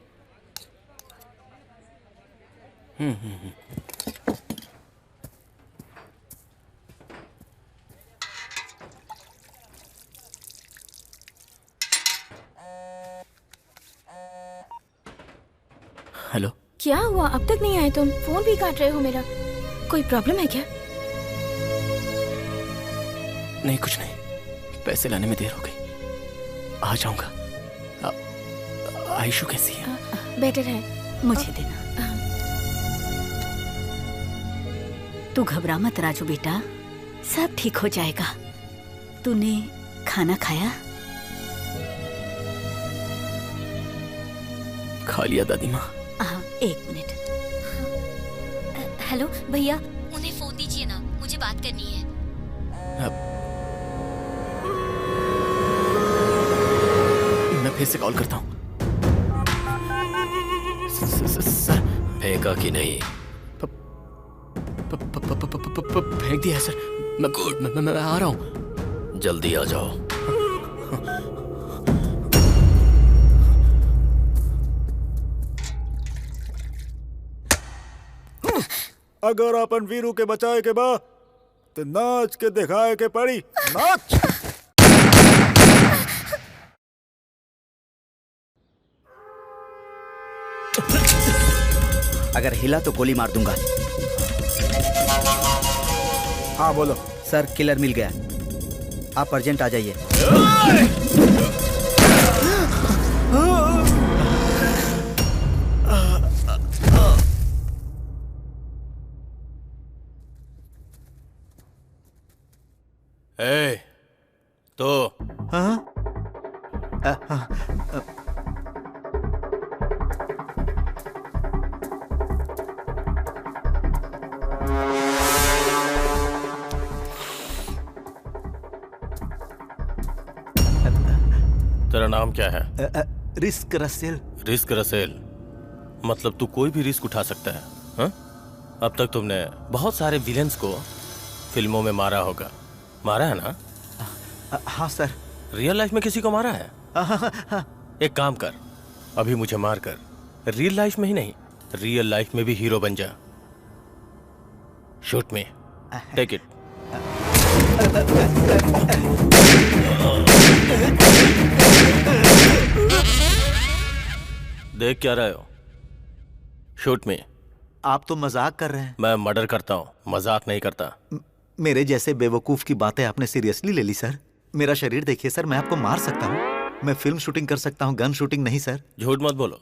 हेलो। क्या हुआ, अब तक नहीं आए तुम? फोन भी काट रहे हो मेरा। कोई प्रॉब्लम है क्या? नहीं कुछ नहीं, पैसे लाने में देर हो गई। आ जाऊंगा। आयशु कैसी है? बेटर है। मुझे देना। तू घबरा मत राजू बेटा, सब ठीक हो जाएगा। तूने खाना खाया? खा लिया दादी माँ। हाँ, एक मिनट। हेलो भैया, उन्हें फोन दीजिए ना, मुझे बात करनी है। मैं फिर से कॉल करता हूँ। सर, फेंका कि नहीं? फेंक दिया है सर। मैं आ रहा हूँ। जल्दी आ जाओ। अगर अपन वीरू के बचाए के बा तो नाच के दिखाए के पड़ी। नाच। अगर हिला तो गोली मार दूंगा। हाँ बोलो। सर, किलर मिल गया, आप अर्जेंट आ जाइए। तो तेरा नाम क्या है? Risk Russell. रिस्क रसेल, मतलब तू कोई भी रिस्क उठा सकता है, हाँ? अब तक तुमने बहुत सारे विलेंस को फिल्मों में मारा होगा, मारा है ना? हाँ सर। रियल लाइफ में किसी को मारा है? एक काम कर, अभी मुझे मार कर रियल लाइफ में ही नहीं, रियल लाइफ में भी हीरो बन जा। Shoot me, take it. देख क्या रहे हो? Shoot me. आप तो मजाक कर रहे हैं। मैं मर्डर करता हूँ, मजाक नहीं करता। मेरे जैसे बेवकूफ की बातें आपने सीरियसली ले ली सर। मेरा शरीर देखिए सर, मैं आपको मार सकता हूँ। मैं फिल्म शूटिंग कर सकता हूँ, गन शूटिंग नहीं सर। झूठ मत बोलो।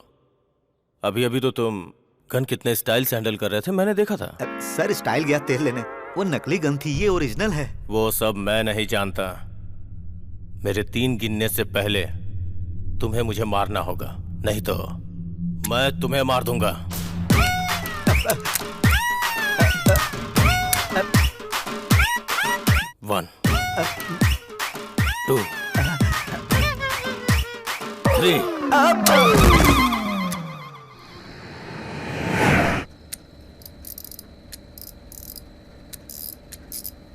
अभी अभी तो तुम गन कितने स्टाइल से हैंडल कर रहे थे, मैंने देखा था। सर स्टाइल गया तेल लेने, वो नकली गन थी, ये ओरिजिनल है। वो सब मैं नहीं जानता। मेरे 3 गिनने से पहले तुम्हें मुझे मारना होगा, नहीं तो मैं तुम्हें मार दूंगा। 1 2 3।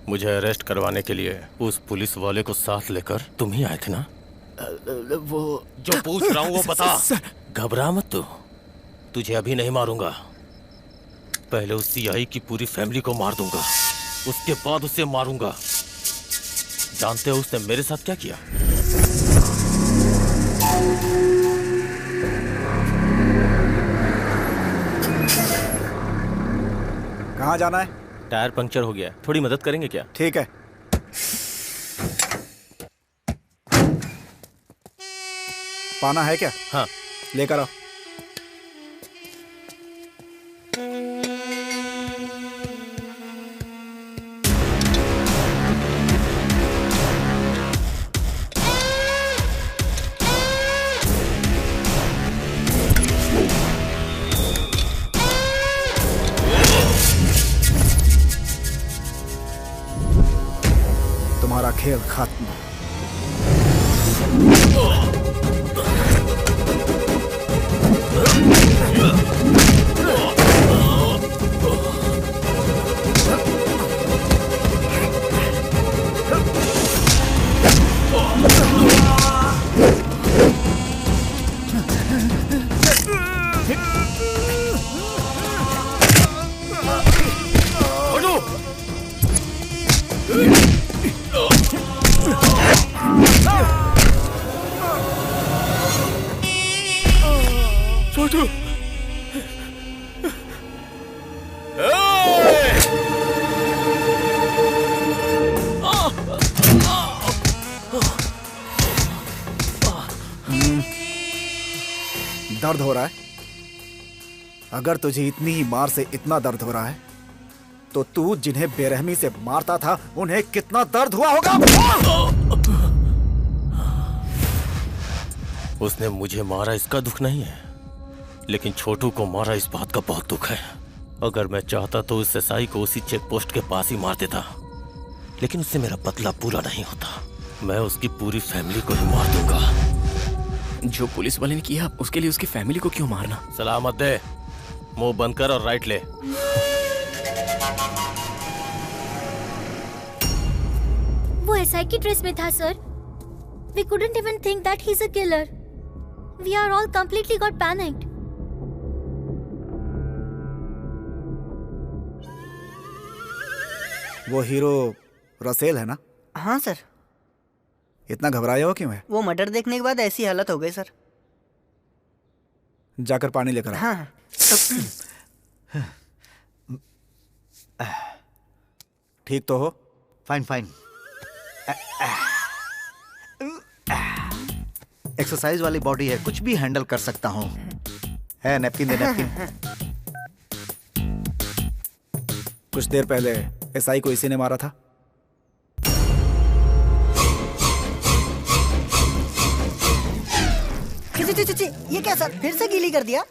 मुझे अरेस्ट करवाने के लिए उस पुलिस वाले को साथ लेकर तुम ही आए थे ना? वो जो पूछ रहा हूँ वो बता। घबरा मत तू, तुझे अभी नहीं मारूंगा। पहले उस सीआई की पूरी फैमिली को मार दूंगा, उसके बाद उसे मारूंगा। जानते हो उसने मेरे साथ क्या किया? कहाँ जाना है? टायर पंक्चर हो गया, थोड़ी मदद करेंगे क्या? ठीक है। पाना है क्या? हाँ। लेकर आओ। तुम्हारा खेल खत्म। छोटू, दर्द हो रहा है? अगर तुझे इतनी ही मार से इतना दर्द हो रहा है तो तू जिन्हें बेरहमी से मारता था उन्हें कितना दर्द हुआ होगा? उसने मुझे मारा इसका दुख नहीं है, लेकिन छोटू को मारा इस बात का बहुत दुख है। अगर मैं चाहता तो उस एसआई को उसी चेक पोस्ट के पास ही मार देता, लेकिन उससे मेरा बदला पूरा नहीं होता। मैं उसकी पूरी फैमिली को ही मार दूंगा। जो पुलिस वाले ने किया उसके लिए उसकी फैमिली को क्यों मारना? सलामत दे, मुंह बंद कर और राइट ले। वो एसआई की ड्रेस में था sir. We couldn't even think that he's a killer. We are all completely got panicked. वो हीरो रसेल है ना? हाँ सर। इतना घबराया हो क्यों है? वो मर्डर देखने के बाद ऐसी हालत हो गई सर। जाकर पानी लेकर आ। हाँ। ठीक तो हो? Fine fine. एक्सरसाइज वाली बॉडी है, कुछ भी हैंडल कर सकता हूँ। है नैपकिन दे, नैपकिन। कुछ देर पहले एसआई को इसी ने मारा था। ये क्या सर, फिर से गीली कर दिया?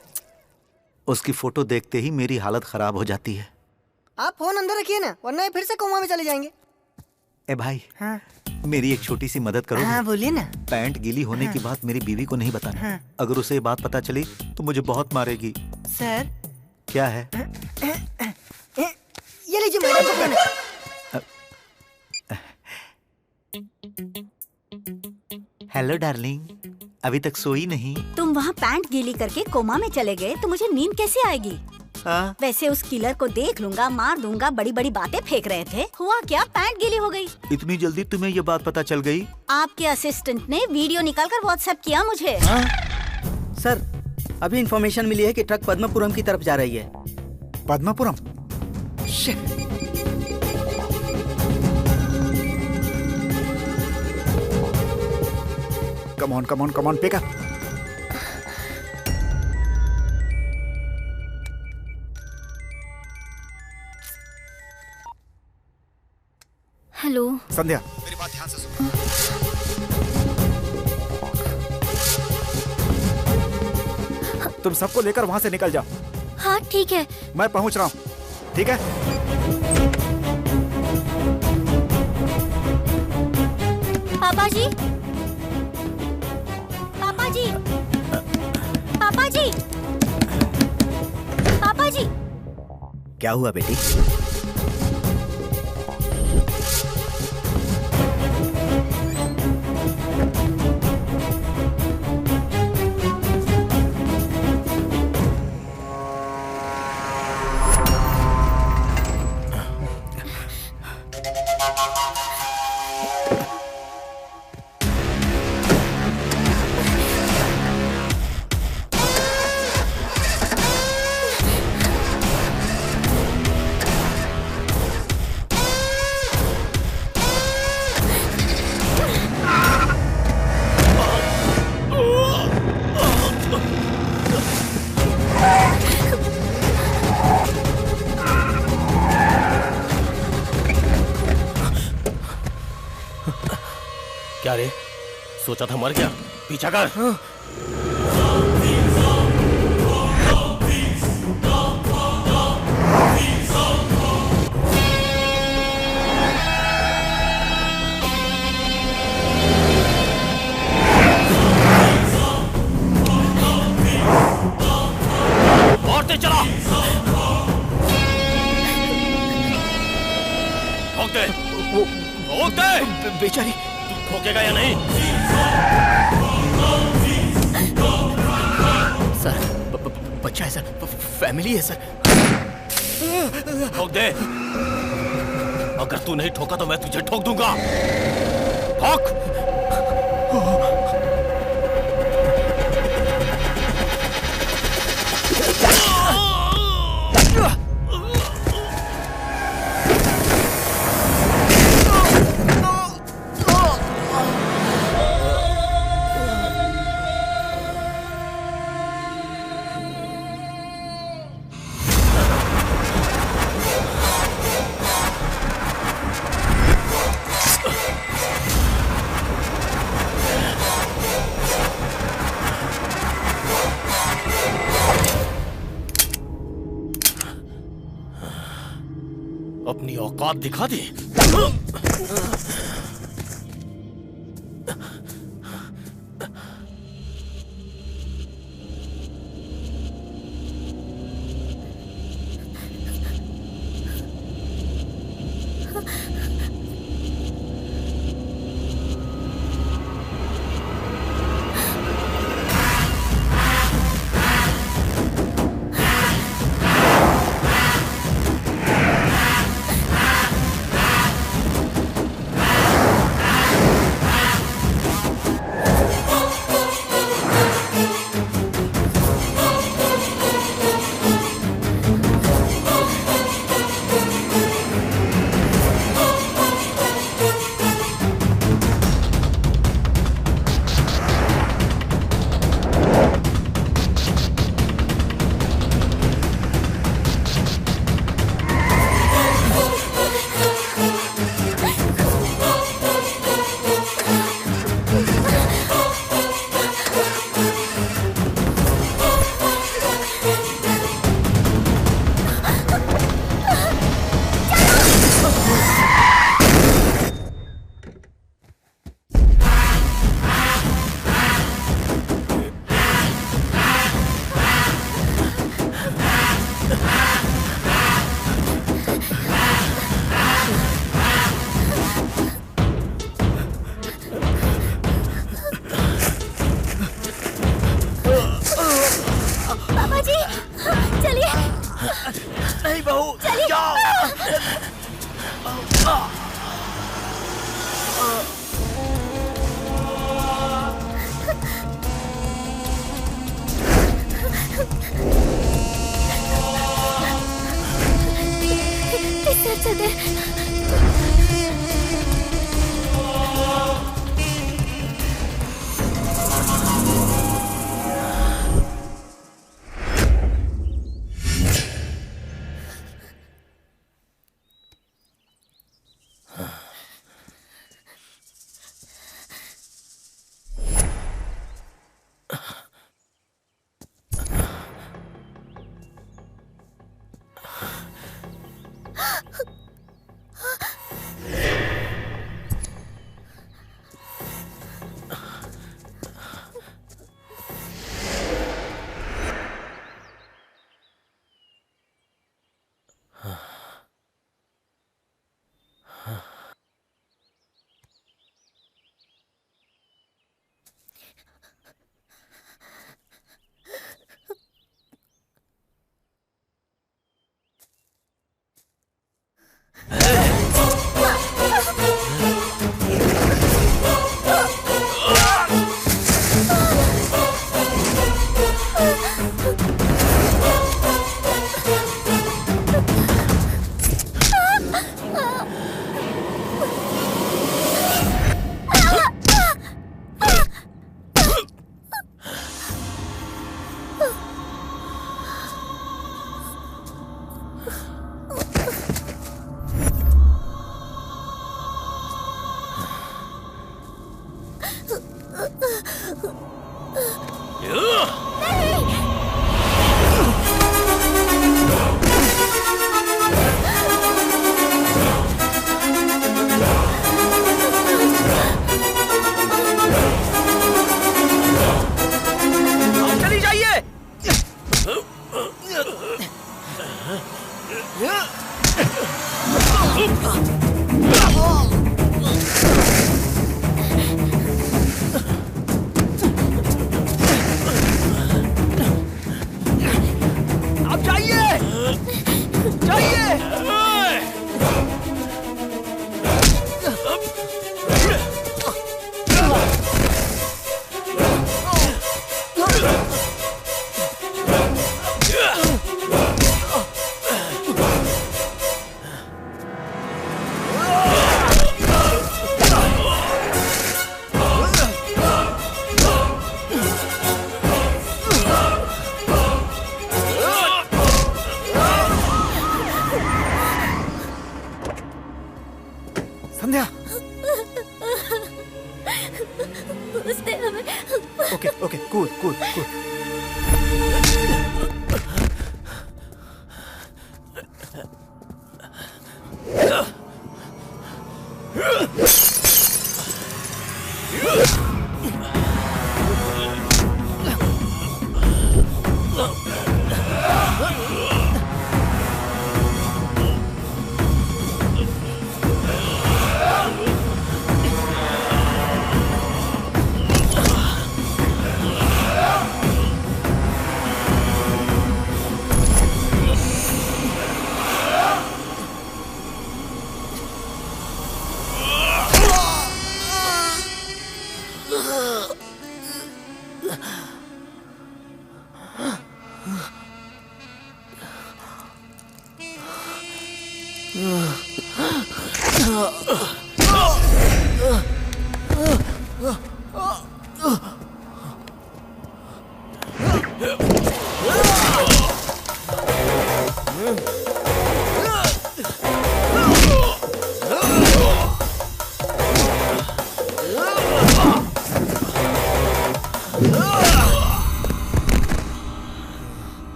उसकी फोटो देखते ही मेरी हालत खराब हो जाती है। आप फोन अंदर रखिए ना, वरना ये फिर से कोमा में चले जाएंगे। ए भाई, हाँ मेरी एक छोटी सी मदद करो। हाँ बोलिए ना। पैंट गीली होने की बात मेरी बीवी को नहीं बताना। हाँ। अगर उसे ये बात पता चली तो मुझे बहुत मारेगी। सर क्या है? ये लीजिए मैडम को पेन। हेलो डार्लिंग, अभी तक सोई नहीं? तुम वहाँ पैंट गीली करके कोमा में चले गए तो मुझे नींद कैसे आएगी? वैसे उस किलर को देख लूंगा, मार दूंगा, बड़ी बड़ी बातें फेंक रहे थे। हुआ क्या? पैंट गीली हो गई। इतनी जल्दी तुम्हें ये बात पता चल गई? आपके असिस्टेंट ने वीडियो निकालकर व्हाट्सएप किया मुझे। सर अभी इंफॉर्मेशन मिली है कि ट्रक पद्मपुरम की तरफ जा रही है। Padmapuram? Come on come on come on, pick up. Hello Sandhya, मेरी बात ध्यान से सुनो। तुम सबको लेकर वहां से निकल जाओ। हाँ ठीक है। मैं पहुंच रहा हूँ, ठीक है? पापा जी, पापा जी, पापा जी, पापा जी। क्या हुआ बेटी? क्या रे, सोचा था मर गया? पीछा कर। मारते चला। ठोक दे, ठोक दे। बेचारी ठोकेगा या नहीं? सर बच्चा है सर, फैमिली है सर। ठोक दे। अगर तू नहीं ठोका तो मैं तुझे ठोक दूंगा। ठोक। अपनी औकात दिखा दी। नहीं बहू, जाओ। चलते। संध्या, उसने हमें okay okay cool cool cool.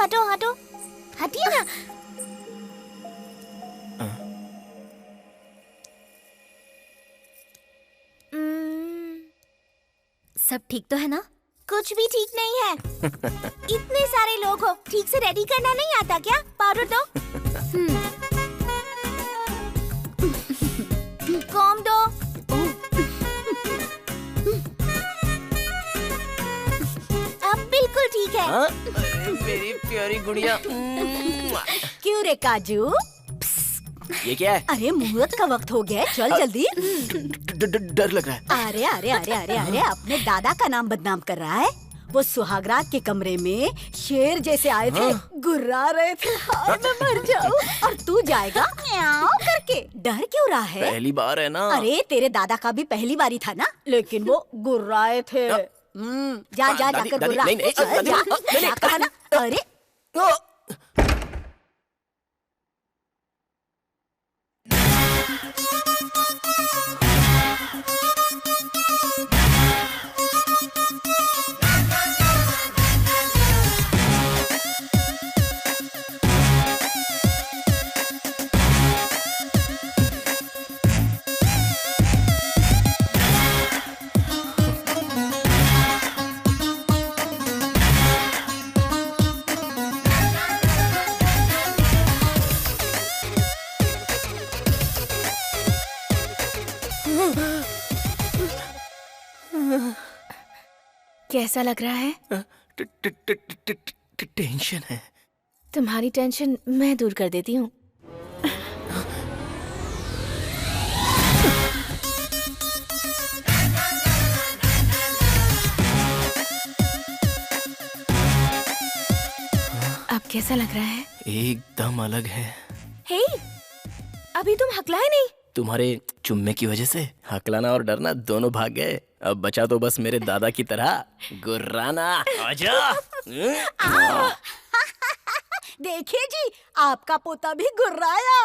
हटो हटो, हटिए ना। सब ठीक तो है ना? कुछ भी ठीक नहीं है। इतने सारे लोग हो, ठीक से रेडी करना नहीं आता क्या? पाउडर दो। कॉम दो। अब बिल्कुल ठीक है। मेरी प्यारी गुड़िया। क्यों रे काजू? ये क्या है? अरे मुहूर्त का वक्त हो गया है, चल जल्दी। डर लग रहा है। अरे अरे अरे अरे अरे अपने दादा का नाम बदनाम कर रहा है। वो सुहागरात के कमरे में शेर जैसे आए थे, गुर्रा रहे थे। हाय मैं मर जाऊं। और तू जाएगा म्याऊं करके। डर क्यों रहा है? पहली बार है ना। अरे तेरे दादा का भी पहली बारी था ना, लेकिन वो गुर्राए थे। जा जा जाकर गुर्रा। जा कहा ना। अरे कैसा लग रहा है? टेंशन है। तुम्हारी टेंशन मैं दूर कर देती हूँ। अब कैसा लग रहा है? एकदम अलग है। हे, अभी तुम हकलाए नहीं। तुम्हारे चुम्मे की वजह से हकलाना और डरना दोनों भाग गए। अब बचा तो बस मेरे दादा की तरह गुर्राना। आजा। देखिए जी, आपका पोता भी गुर्राया।